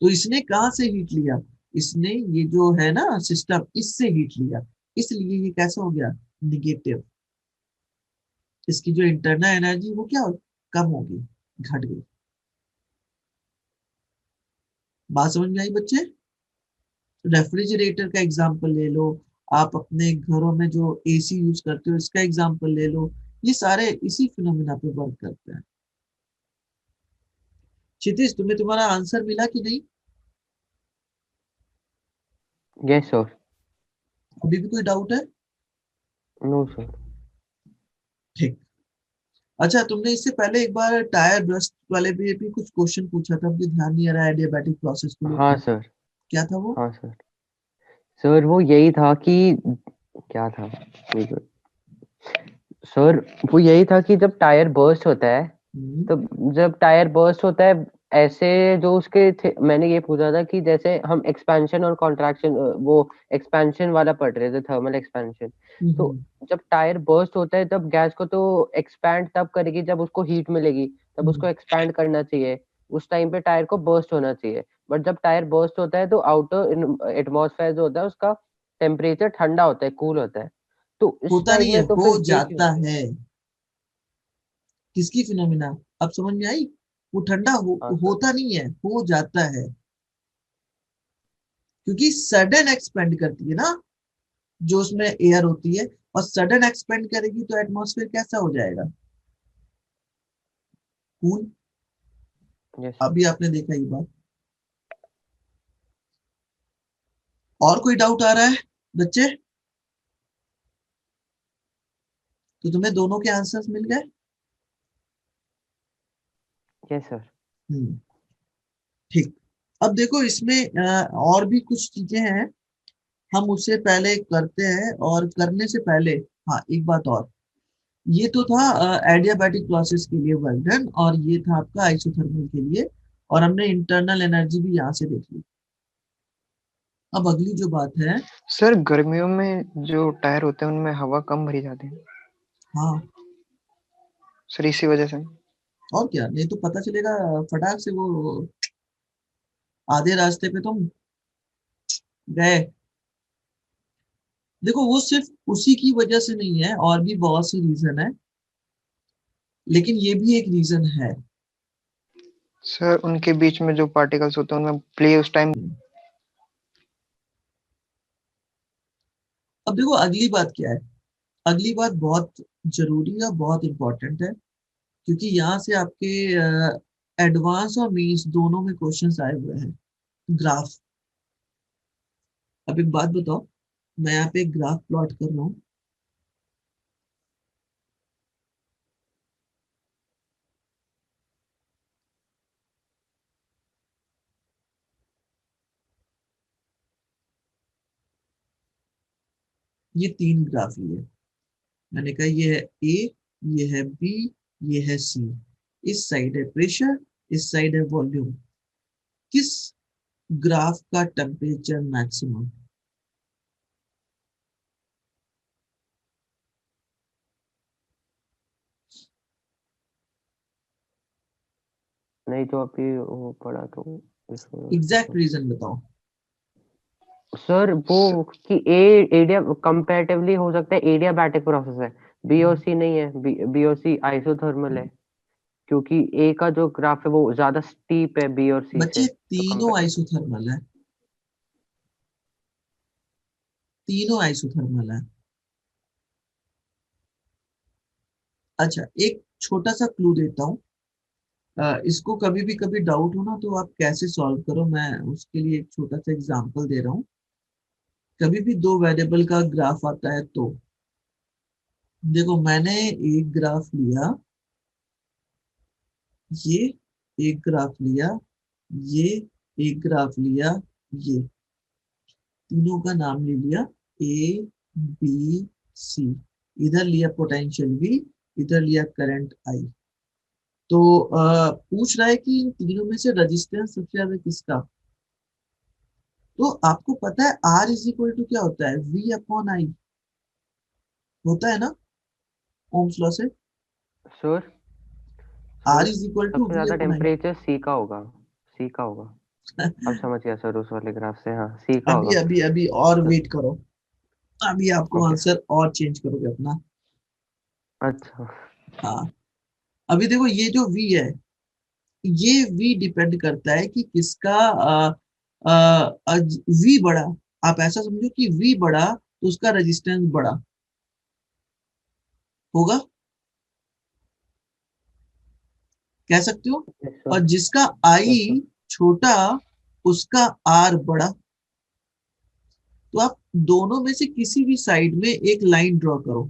तो इसने कहाँ से हीट लिया? इसने ये जो है ना सिस्टम, इससे हीट लिया, इसलिए ये कैसा हो गया? निगेटिव। इसकी जो इंटरनल एनर्जी वो क्या कम होगी, घट गई। बात समझ में आई बच्चे? रेफ्रिजरेटर का एग्जांपल ले लो, आप अपने घरों में जो एसी यूज करते हो इसका एग्जांपल ले लो, ये सारे इसी फिनोमिना पे वर्क करते हैं। क्षितिज, तुम्हें तुम्हारा आंसर मिला कि नहीं? Yes sir. अभी भी कोई डाउट है? No sir. ठीक। अच्छा, तुमने इससे पहले एक बार टायर ब्रस्ट वाले भी कुछ क्वेश्चन पूछा था, मुझे ध्यान नहीं आ रहा है, एडियाबैटिक प्रोसेस को हाँ लेकर। सर। क्या था वो? हाँ सर। सर वो यही था कि क्या था सर, वो यही था कि जब टायर बर्स्ट होता है, तो जब टायर बर्स्ट होता है ऐसे जो उसके थे, मैंने ये पूछा था कि जैसे हम एक्सपेंशन और कॉन्ट्रैक्शन, वो एक्सपेंशन वाला पढ़ रहे थे, थर्मल एक्सपेंशन। तो जब टायर बर्स्ट होता है तब गैस को तो एक्सपैंड तब करेगी जब उसको हीट मिलेगी, तब उसको एक्सपैंड करना चाहिए, उस टाइम पे टायर को बर्स्ट होना चाहिए। बट जब टायर बर्स्ट होता है तो आउटर एटमॉस्फेयर जो होता है उसका टेम्परेचर ठंडा होता है, कूल होता है। तो इस होता टाइम नहीं है, में तो हो फिर ये क्यों जाता हो गया? है। किसकी फिनोमिना? अब समझ में आई? वो ठंडा हाँ सर। होता नहीं है, हो जाता है, क्योंकि सडन एक्सपेंड करती है ना। जो उसमें एयर होती है, और सडन एक्सपेंड करेगी तो एटमॉस्फेयर कैसा हो जाएगा? कूल। यस अभी आपने देखा ये बात। और कोई डाउट आ रहा है बच्चे? तो तुम्हें दोनों के आंसर्स मिल गए? Yes sir. ठीक। अब देखो इसमें और भी कुछ चीजें हैं, हम उससे पहले करते हैं। और करने से पहले हाँ एक बात और, ये तो था एडियाबैटिक प्रोसेस के लिए वर्क डन, और ये था आपका आइसोथर्मल के लिए, और हमने इंटरनल एनर्जी भी यहाँ से देख ली। अब अगली जो बात है, सर गर्मियों में जो टायर होते हैं उनमें हवा कम भरी जाती है हाँ सर, इसी वजह से। और क्या, नहीं तो पता चलेगा फटाक से वो आधे रास्ते पे तुम गए। देखो वो सिर्फ उसी की वजह से नहीं है, और भी बहुत सी रीजन है, लेकिन ये भी एक रीजन है। सर उनके बीच में जो पार्टिकल्स होते हैं उनमें प्ले उस टाइम। अब देखो अगली बात क्या है, अगली बात बहुत जरूरी है, बहुत इंपॉर्टेंट है, क्योंकि यहाँ से आपके एडवांस और मेंस दोनों में क्वेश्चंस आए हुए हैं। ग्राफ। अब एक बात बताओ, मैं यहाँ पे एक ग्राफ प्लॉट कर रहा हूँ। ये तीन ग्राफ लिए, मैंने कहा ये है ए, ये है बी, ये है सी। इस साइड है प्रेशर, इस साइड है वॉल्यूम। किस ग्राफ का टेम्परेचर मैक्सिमम? नहीं तो अभी वो पढ़ा तो एग्जैक्ट रीजन बताओ। सर वो कि ए एडिया कंपैरेटिवली हो सकता है एडियाबैटिक प्रोसेस है, बी और सी नहीं है, बी और सी आइसोथर्मल है, क्योंकि ए का जो ग्राफ है वो ज्यादा स्टीप है बी और सी बच्चे से, तो तीनों आइसोथर्मल है, तीनों आइसोथर्मल है। अच्छा एक छोटा सा क्लू देता हूँ, इसको कभी भी कभी डाउट हो ना तो आप कैसे सॉल्व करो, मैं उसके लिए एक छोटा सा एग्जांपल दे रहा हूँ। कभी भी दो वेरिएबल का ग्राफ आता है तो देखो, मैंने एक ग्राफ लिया, ये एक ग्राफ लिया, ये एक ग्राफ लिया, ये तीनों का नाम ले लिया ए बी सी। इधर लिया पोटेंशियल वी, इधर लिया करंट आई। तो पूछ रहा है कि इन तीनों में से रेजिस्टेंस सबसे ज्यादा किसका? तो आपको पता है आर इज इक्वल टू क्या होता है? वी अपॉन आई होता है ना, ओम्स लॉ से। Sir R sir is equal to सबसे वी ज्यादा अपॉन आई। टेम्परेचर सी का होगा, सी का होगा। अब समझ गया सर, उस वाले ग्राफ से, हाँ सी का अभी होगा। अभी अभी और तो वेट करो, अभी आपको ओके आंसर और चेंज करोगे अपना। अच्छा। हाँ अभी देखो ये जो वी है, ये वी डिपेंड करता है कि किसका वी बड़ा। आप ऐसा समझो कि वी बड़ा तो उसका रेजिस्टेंस बड़ा होगा, कह सकते हो। यस और सर। जिसका यस सर। आई छोटा उसका आर बड़ा। तो आप दोनों में से किसी भी साइड में एक लाइन ड्रॉ करो,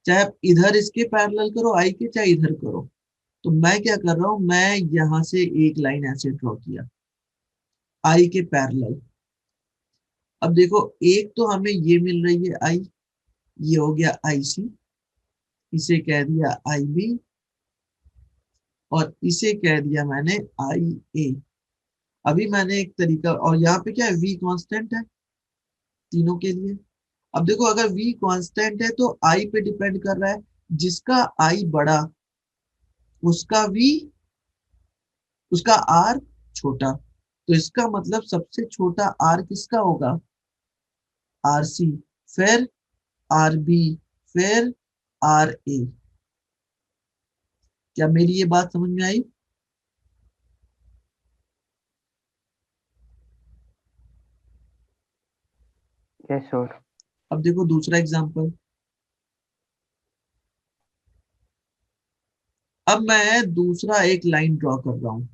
चाहे आप इधर इसके पैरेलल करो आई के, चाहे इधर करो। तो मैं क्या कर रहा हूं, मैं यहां से एक लाइन ऐसे ड्रॉ किया आई के पैरेलल। अब देखो एक तो हमें ये मिल रही है आई, ये हो गया आई सी, इसे कह दिया आई बी, और इसे कह दिया मैंने आई ए। अभी मैंने एक तरीका, और यहाँ पे क्या है, वी कांस्टेंट है तीनों के लिए। अब देखो अगर v कांस्टेंट है तो i पे डिपेंड कर रहा है, जिसका i बड़ा उसका v, उसका r छोटा। तो इसका मतलब सबसे छोटा r किसका होगा? आर सी, फिर आर बी, फिर आर ए। क्या मेरी ये बात समझ में आई? Yes sir. अब देखो दूसरा एग्जांपल। अब मैं दूसरा एक लाइन ड्रॉ कर रहा हूं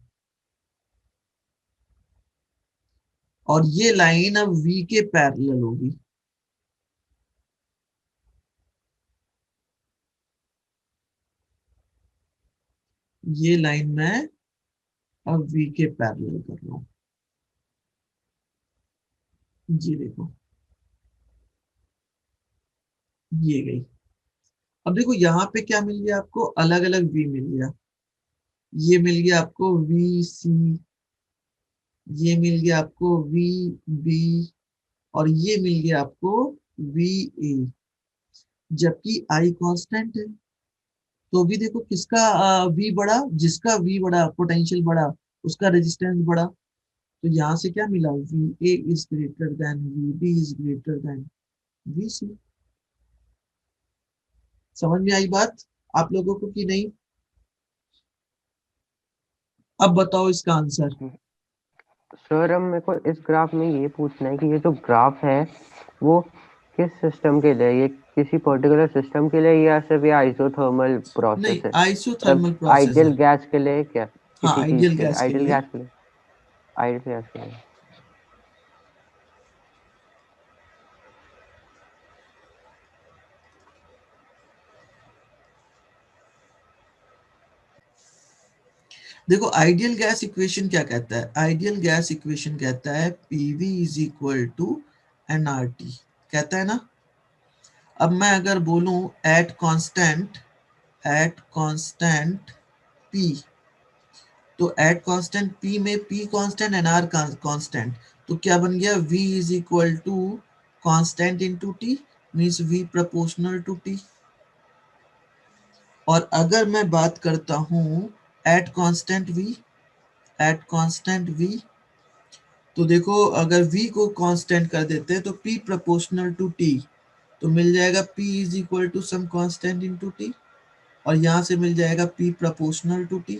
और ये लाइन अब V के पैरेलल होगी। ये लाइन मैं अब V के पैरेलल कर रहा हूं। जी देखो ये गई। अब देखो यहाँ पे क्या मिल गया आपको, अलग अलग V मिल गया। ये मिल गया आपको VC, ये मिल गया आपको VB, और ये मिल गया आपको VA। जबकि I कांस्टेंट है, तो भी देखो किसका V बड़ा, जिसका V बड़ा, पोटेंशियल बड़ा, उसका रेजिस्टेंस बड़ा। तो यहाँ से क्या मिला, VA is greater than VB is greater than VC। समझ में आई बात आप लोगों को कि नहीं? अब बताओ इसका आंसर। सर अब मेरे को इस ग्राफ में ये पूछना है कि ये जो ग्राफ है वो किस सिस्टम के लिए, ये किसी पर्टिकुलर सिस्टम के लिए या सिर्फ ये आइसोथर्मल प्रोसेस नहीं, है? आइसोथर्मल प्रोसेस आइडियल है। गैस के लिए क्या, हाँ, किसी चीज आइडियल के लिए? गैस के आइडियल लिए। गैस के लिए, आइडियल गैस के लिए। देखो आइडियल गैस इक्वेशन क्या कहता है, आइडियल गैस इक्वेशन कहता है PV is equal to NRT, कहता है ना। अब मैं अगर बोलूं एट कांस्टेंट पी, तो एट कांस्टेंट पी में P constant and R constant, तो क्या बन गया, v is equal to constant into T, means v proportional to T. और अगर मैं बात करता हूं एट कांस्टेंट v, तो देखो अगर v को कांस्टेंट कर देते हैं तो p प्रोपोर्शनल टू t, तो मिल जाएगा p is equal to some constant into t, और यहां से मिल जाएगा p प्रोपोर्शनल टू t।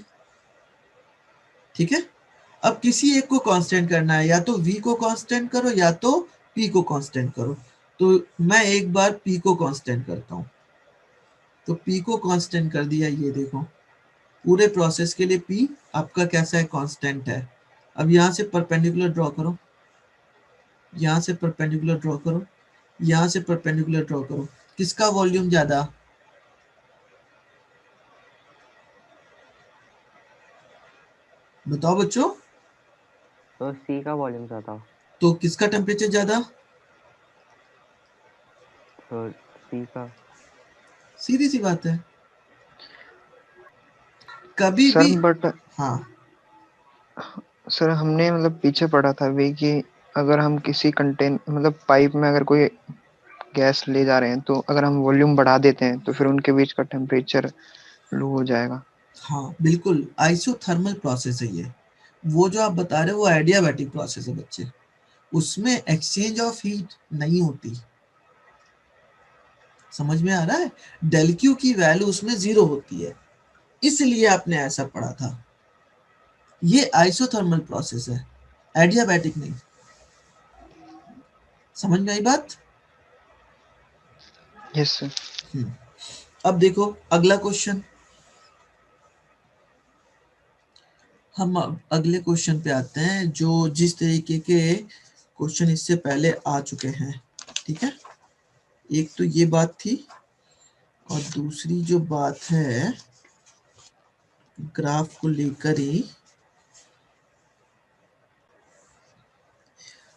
ठीक है, अब किसी एक को कांस्टेंट करना है, या तो v को कांस्टेंट करो या तो p को कांस्टेंट करो। तो मैं एक बार p को कांस्टेंट करता हूं, तो p को कांस्टेंट कर दिया। ये देखो पूरे प्रोसेस के लिए p आपका कैसा है, कांस्टेंट है। अब यहां से परपेंडिकुलर ड्रॉ करो, यहां से परपेंडिकुलर ड्रॉ करो, यहां से परपेंडिकुलर ड्रॉ करो, किसका वॉल्यूम ज्यादा? बताओ बच्चों। तो सी का वॉल्यूम ज्यादा। तो किसका टेम्परेचर ज्यादा? तो सी का। सीधी सी बात है, कभी सर भी। बट हाँ सर हमने मतलब पीछे पढ़ा था वे कि अगर हम किसी कंटेन मतलब पाइप में अगर कोई गैस ले जा रहे हैं तो अगर हम वॉल्यूम बढ़ा देते हैं तो फिर उनके बीच का टेम्परेचर लो हो जाएगा। हाँ बिल्कुल, आइसोथर्मल प्रोसेस है ये। वो जो आप बता रहे हो वो एडियाबैटिक प्रोसेस है बच्चे, उसमें एक्सचेंज ऑफ हीट नहीं होती। समझ में आ रहा है, डेल क्यू की वैल्यू उसमें 0 होती है, इसलिए आपने ऐसा पढ़ा था। ये आइसोथर्मल प्रोसेस है, एडियाबैटिक नहीं। समझ में आई बात? Yes sir. अब देखो अगला क्वेश्चन, हम अब अगले क्वेश्चन पे आते हैं, जो जिस तरीके के क्वेश्चन इससे पहले आ चुके हैं। ठीक है, एक तो ये बात थी, और दूसरी जो बात है ग्राफ को लेकर ही,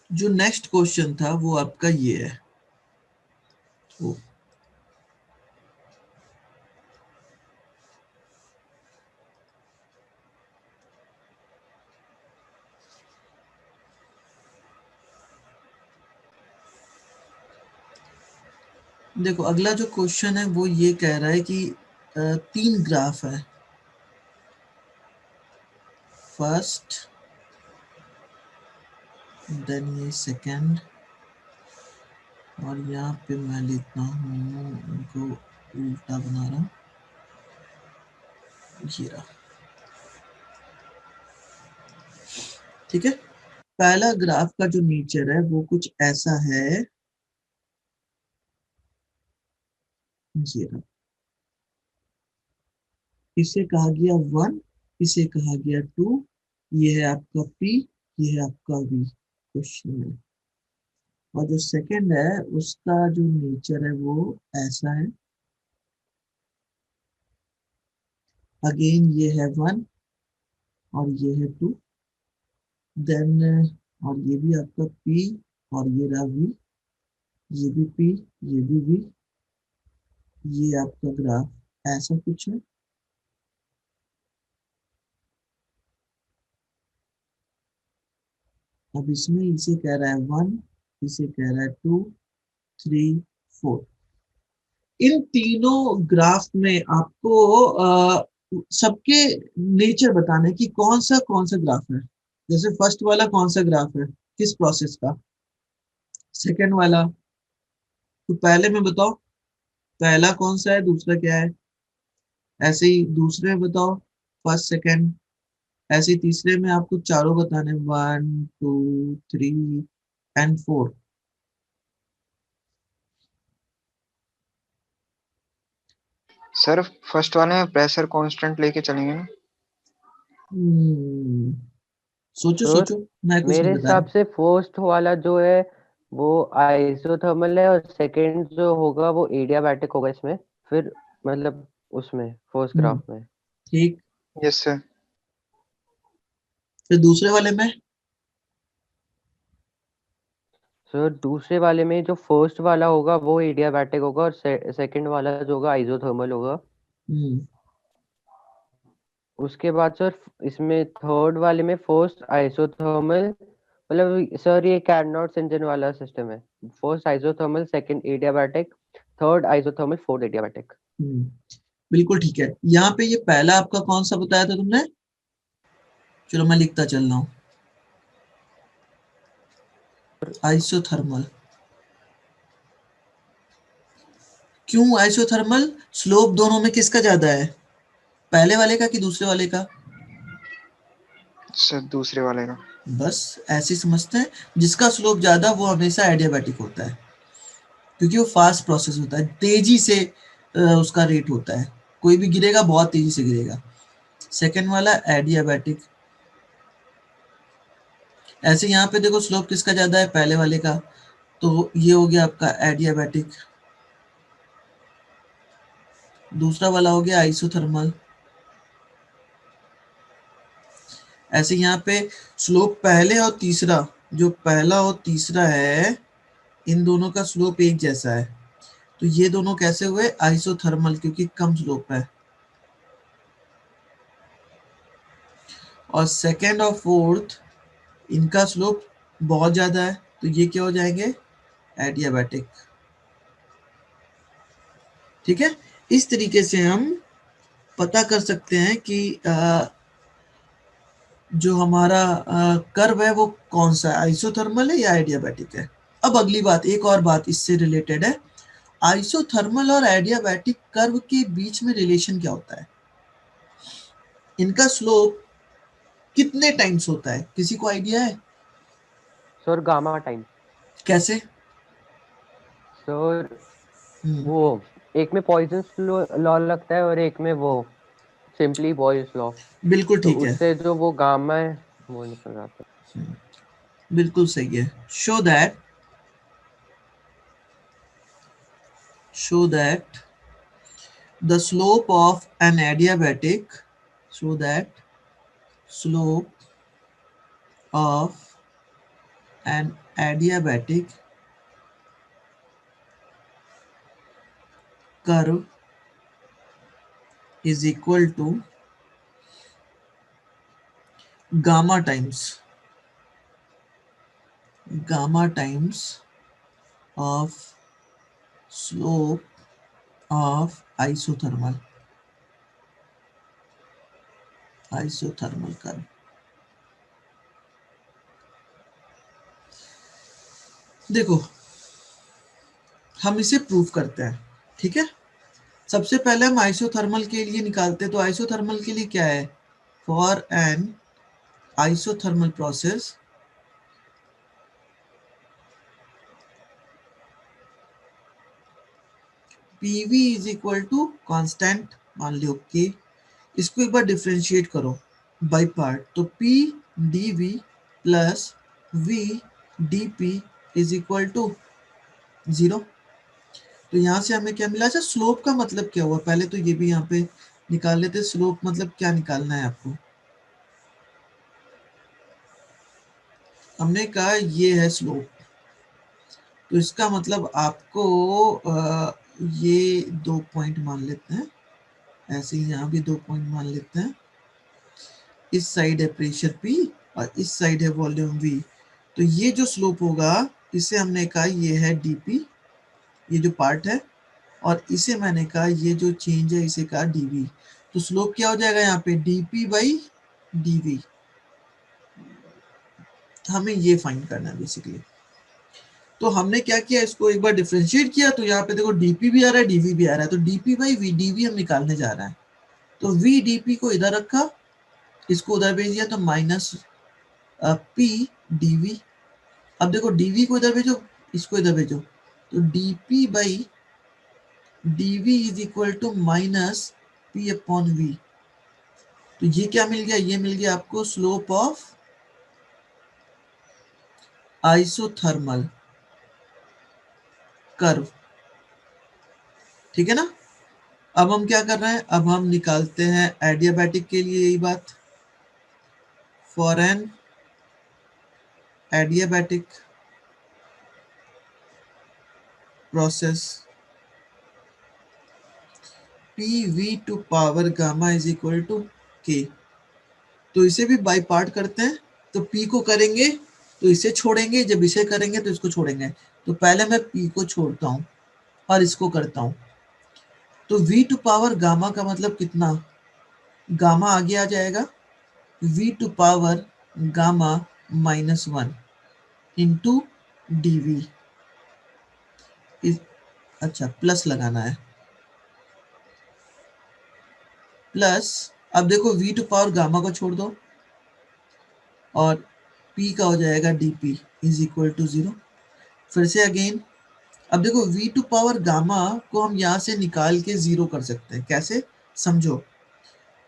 जो नेक्स्ट क्वेश्चन था वो आपका ये है। ओ, देखो अगला जो क्वेश्चन है वो ये कह रहा है कि 3 ग्राफ है, फर्स्ट, देन ये सेकंड, और यहाँ पे मैं लिखता हूँ उनको उल्टा बना रहा हूँ, ये रहा। ठीक है, पहला ग्राफ का जो नेचर है वो कुछ ऐसा है ये रहा। इसे कहा गया 1, इसे कहा गया 2, ये है आपका P, ये है आपका V क्वेश्चन में। और जो सेकंड है उसका जो नेचर है वो ऐसा है, अगेन ये है 1 और ये है 2, देन और ये भी आपका P और ये रहा V, ये भी P, ये भी V, ये आपका ग्राफ ऐसा कुछ है। अब इसमें इसे कह रहा है 1, इसे कह रहा है 2, 3, 4। इन तीनों ग्राफ में आपको सबके नेचर बताने की कौन सा ग्राफ है। जैसे फर्स्ट वाला कौन सा ग्राफ है, किस प्रोसेस का, सेकंड वाला, तो पहले में बताओ पहला कौन सा है, दूसरा क्या है। ऐसे ही दूसरे में बताओ फर्स्ट सेकंड, ऐसे ही तीसरे में आपको चारों बताने 1, 2, 3 एंड 4। सर फर्स्ट वाले में प्रेशर कांस्टेंट लेके चलेंगे ना? सोचो सर सोचो, मैं कुछ मेरे नहीं बता हिसाब रहा। से फर्स्ट वाला जो है वो आइसोथर्मल है और सेकंड जो होगा वो एडियाबैटिक होगा इसमें, फिर मतलब उसमें फर्स्ट ग्राफ में। ठीक, यस सर। फिर दूसरे वाले में। सर दूसरे वाले में जो फर्स्ट वाला होगा वो एडियाबैटिक होगा और सेकंड वाला जो होगा आइसोथर्मल होगा। हम्म उसके बाद सर इसमें थर्ड वाले में फर्स्ट आइसोथर्मल, मतलब सर ये कैरनॉट इंजन वाला सिस्टम है। First isothermal, second adiabatic, third isothermal, fourth adiabatic. Hmm, बिल्कुल ठीक है। यहाँ पे ये पहला आपका कौन सा बताया था तुमने, चलो मैं लिखता चल रहा हूँ, आइसोथर्मल। क्यों आइसोथर्मल, स्लोप दोनों में किसका ज्यादा है, पहले वाले का कि दूसरे वाले का। सर दूसरे वाले का। बस ऐसे समझते हैं, जिसका स्लोप ज्यादा वो हमेशा एडियाबैटिक होता है, क्योंकि वो फास्ट प्रोसेस होता है, तेजी से उसका रेट होता है, कोई भी गिरेगा बहुत तेजी से गिरेगा। सेकेंड वाला एडियाबैटिक। ऐसे यहाँ पे देखो स्लोप किसका ज्यादा है, पहले वाले का, तो ये हो गया आपका एडियाबैटिक। दूसरा वाला हो गया आइसोथर्मल। ऐसे यहाँ पे स्लोप पहले और तीसरा, जो पहला और तीसरा है इन दोनों का स्लोप एक जैसा है, तो ये दोनों कैसे हुए आइसोथर्मल, क्योंकि कम स्लोप है। और सेकेंड और फोर्थ इनका स्लोप बहुत ज्यादा है, तो ये क्या हो जाएंगे एडियाबैटिक। ठीक है, इस तरीके से हम पता कर सकते हैं कि जो हमारा कर्व है वो कौन सा है, आइसोथर्मल है या एडियाबैटिक है। अब अगली बात, एक और बात इससे रिलेटेड है, आइसोथर्मल और एडियाबैटिक कर्व के बीच में रिलेशन क्या होता है, इनका स्लोप कितने टाइम्स होता है, किसी को आइडिया है। Sir gamma time. कैसे। सर हम्म, वो एक में पॉइजन लॉ लगता है और एक में वो सिंपली बॉयल्स लॉ, बिल्कुल तो ठीक है, उससे जो वो गामा है वो निकल जाता बिल्कुल सही है। Show that the slope of an adiabatic, so that slope of an adiabatic curve is equal to gamma times of slope of isothermal curve। देखो हम इसे प्रूव करते हैं, ठीक है। सबसे पहले हम आइसोथर्मल के लिए निकालते हैं, तो आइसोथर्मल के लिए क्या है, for an isothermal process PV is equal to constant मान लो के, इसको एक बार डिफ्रेंशिएट करो बाय पार्ट, तो P D V plus V D P is equal to 0। तो यहाँ से हमें क्या मिला? अच्छा, स्लोप का मतलब क्या हुआ? पहले तो ये भी यहाँ पे निकाल लेते। स्लोप मतलब क्या निकालना है आपको? हमने कहा ये है स्लोप, तो इसका मतलब आपको ये 2 पॉइंट मान लेते हैं, ऐसे ही यहाँ भी 2 पॉइंट मान लेते हैं। इस साइड है प्रेशर P और इस साइड है वॉल्यूम V। तो ये जो स्लोप होगा इसे हमने कहा ये है dP, ये जो पार्ट है, और इसे मैंने कहा ये जो चेंज है इसे कहा dV। तो स्लोप क्या हो जाएगा यहाँ पे? dP by dV। हमें ये फाइंड करना है बेसिकली। तो हमने क्या किया, इसको एक बार डिफरेंशिएट किया, तो यहाँ पे देखो dP भी आ रहा है dV भी आ रहा है, तो dP बाई V dV हम निकालने जा रहे हैं। तो V dP को इधर रखा, इसको उधर भेज दिया, तो माइनस P dV। अब देखो dV को इधर भेजो, इसको इधर भेजो, तो dP by dV is equal to minus P upon V। तो ये क्या मिल गया? ये मिल गया आपको स्लोप ऑफ आइसोथर्मल कर्व। ठीक है ना? अब हम क्या कर रहे हैं? अब हम निकालते हैं एडियाबैटिक के लिए यही बात। For an adiabatic process PV to power gamma is equal to K। तो इसे भी बाई पार्ट करते हैं। तो P को करेंगे तो इसे छोड़ेंगे, जब इसे करेंगे तो इसको छोड़ेंगे। तो पहले मैं P को छोड़ता हूँ और इसको करता हूँ। तो V टू पावर गामा का मतलब कितना? गामा आगे आ जाएगा, V to power gamma -1 into dV। अच्छा, प्लस लगाना है, प्लस। अब देखो V टू पावर गामा को छोड़ दो और P का हो जाएगा dP इज इक्वल टू 0। फिर से अगेन, अब देखो V टू पावर गामा को हम यहाँ से निकाल के 0 कर सकते हैं। कैसे? समझो,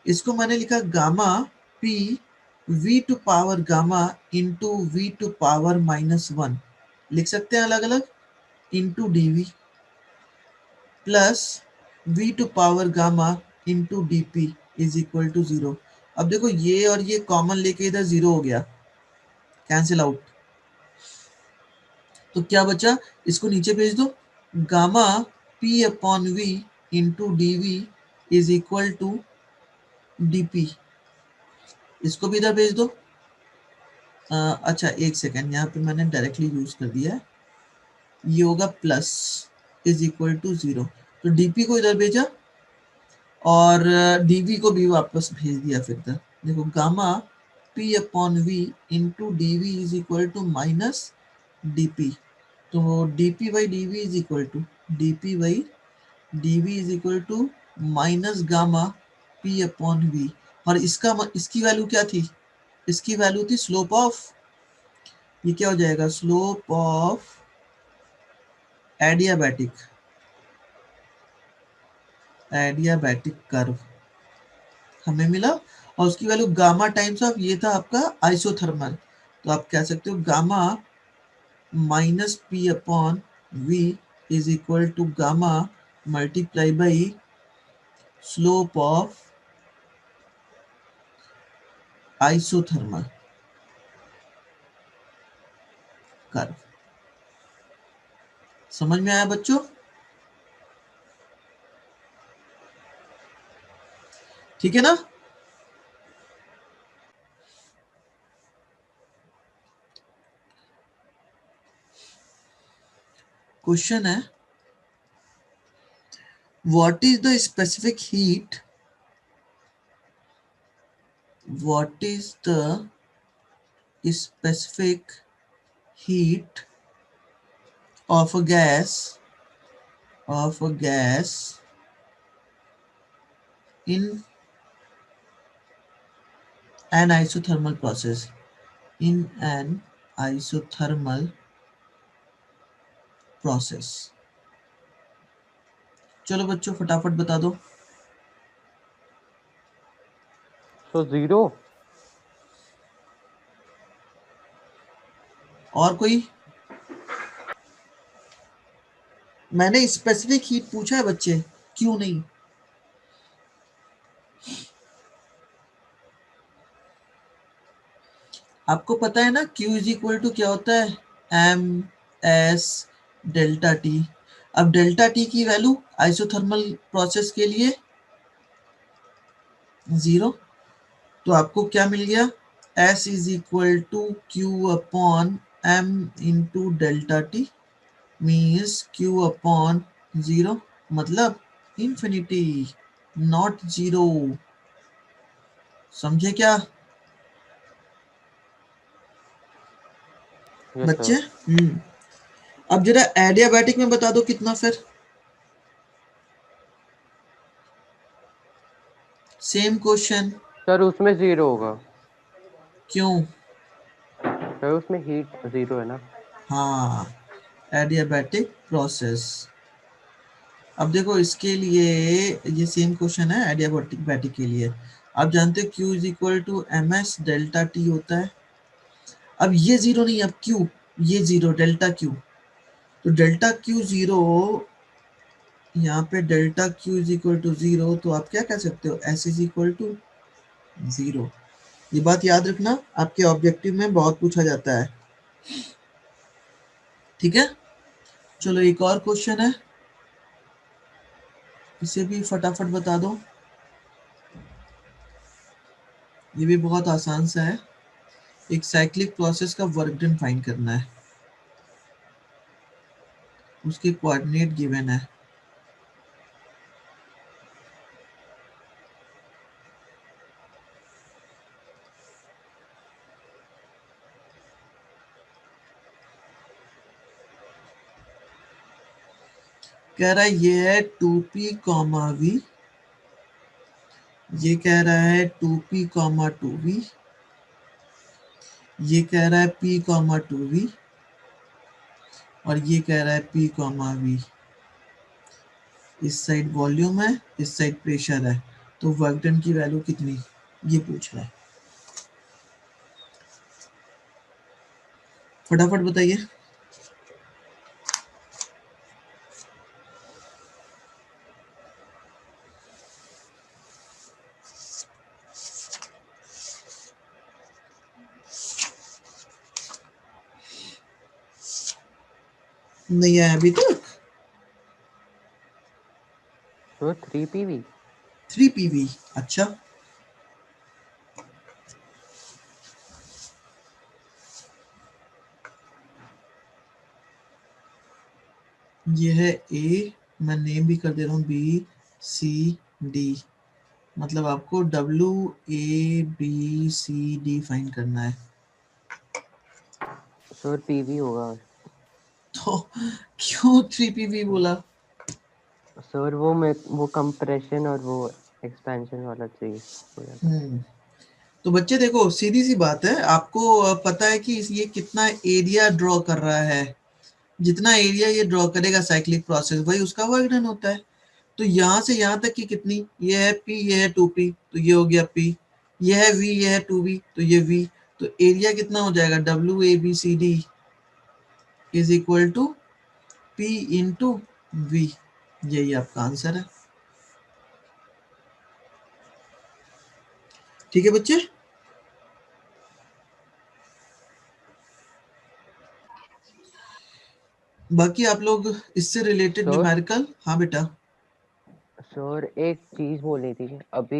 इसको मैंने लिखा gamma P V to power gamma into V to power -1 लिख सकते हैं अलग अलग, into dV plus V to power gamma into dP is equal to 0। अब देखो ये और ये कॉमन लेके इधर 0 हो गया, कैंसिल आउट। तो क्या बचा? इसको नीचे भेज दो, gamma P upon V into dV is equal to dP। इसको भी इधर भेज दो। अच्छा एक सेकेंड, यहाँ पे मैंने डायरेक्टली यूज कर दिया है, ये होगा प्लस इज इक्वल टू 0। तो dP को इधर भेजा और dV को भी वापस भेज दिया। फिर इधर देखो, gamma P upon V into dV is equal to minus dP। तो dP by dV is equal to dP by dV is equal to minus gamma P upon V। और इसकी वैल्यू क्या थी? इसकी वैल्यू थी स्लोप ऑफ, ये क्या हो जाएगा? स्लोप ऑफ एडियाबैटिक कर्व हमें मिला, और उसकी वैल्यू गामा टाइम्स ऑफ ये था आपका आइसोथर्मल। तो आप कह सकते हो gamma minus P upon V is equal to gamma multiply by slope of isothermal curve. समझ में आया बच्चों? ठीक है ना? क्वेश्चन है, what is the specific heat, what is the specific heat of a gas in an isothermal process, in an isothermal process। चलो बच्चों फटाफट बता दो। सो 0। और कोई? मैंने स्पेसिफिक हीट पूछा है बच्चे, क्यों नहीं? आपको पता है ना Q इज इक्वल टू क्या होता है, एम एस डेल्टा टी। अब डेल्टा टी की वैल्यू आइसोथर्मल प्रोसेस के लिए 0, तो आपको क्या मिल गया, S is equal to Q upon M into delta T means Q upon 0, मतलब इंफिनिटी, नॉट 0। समझे क्या यस बच्चे? सर। अब जरा एडियाबैटिक में बता दो कितना, फिर सेम क्वेश्चन। सर उसमें 0 होगा। क्यों? सर उसमें हीट 0 है ना। हाँ, एडियाबैटिक प्रोसेस। अब देखो इसके लिए ये सेम क्वेश्चन है एडियाबैटिक के लिए। आप जानते हो Q is equal to M S delta T होता है। अब ये 0 नहीं, अब Q, ये 0 डेल्टा Q, तो डेल्टा Q 0, यहाँ पे delta Q is equal to 0, तो आप क्या कह सकते हो, S इज इक्वल टू 0। ये बात याद रखना, आपके ऑब्जेक्टिव में बहुत पूछा जाता है। ठीक है, चलो एक और क्वेश्चन है, इसे भी फटाफट बता दो। ये भी बहुत आसान सा है। एक साइक्लिक प्रोसेस का वर्क डन फाइंड करना है, उसके कोऑर्डिनेट गिवन है। कह रहा है ये है 2p कॉमा v, ये कह रहा है 2p कॉमा 2v, ये कह रहा है p कॉमा 2v, और ये कह रहा है p कॉमा v। इस साइड वॉल्यूम है, इस साइड प्रेशर है, तो वर्क डन की वैल्यू कितनी, ये पूछ रहा है। फटाफट बताइए। नहीं आया अभी तक? तो 3 PV। 3pv, अच्छा। ये है ए, मैं नेम भी कर दे रहा हूँ, बी सी डी, मतलब आपको WABCD फाइंड करना है। सर PV होगा। तो क्यों 3pv बोला? सर वो कंप्रेशन और वो एक्सपेंशन वाला चाहिए हो जाता। तो बच्चे देखो सीधी सी बात है, आपको पता है कि ये कितना एरिया ड्रॉ कर रहा है, जितना एरिया ये ड्रॉ करेगा साइक्लिक प्रोसेस, वही उसका वर्क डन होता है। तो यहाँ से यहाँ तक की कितनी, ये है P, ये है 2p, तो ये हो गया P, ये है V, ये है 2v, तो ये V, तो एरिया कितना हो जाएगा, WABCD is equal to P into V। यही आपका आंसर है। ठीक है बच्चे? बाकी आप लोग इससे रिलेटेड सर न्यूमेरिकल, हाँ बेटा। सर एक चीज बोलनी थी अभी।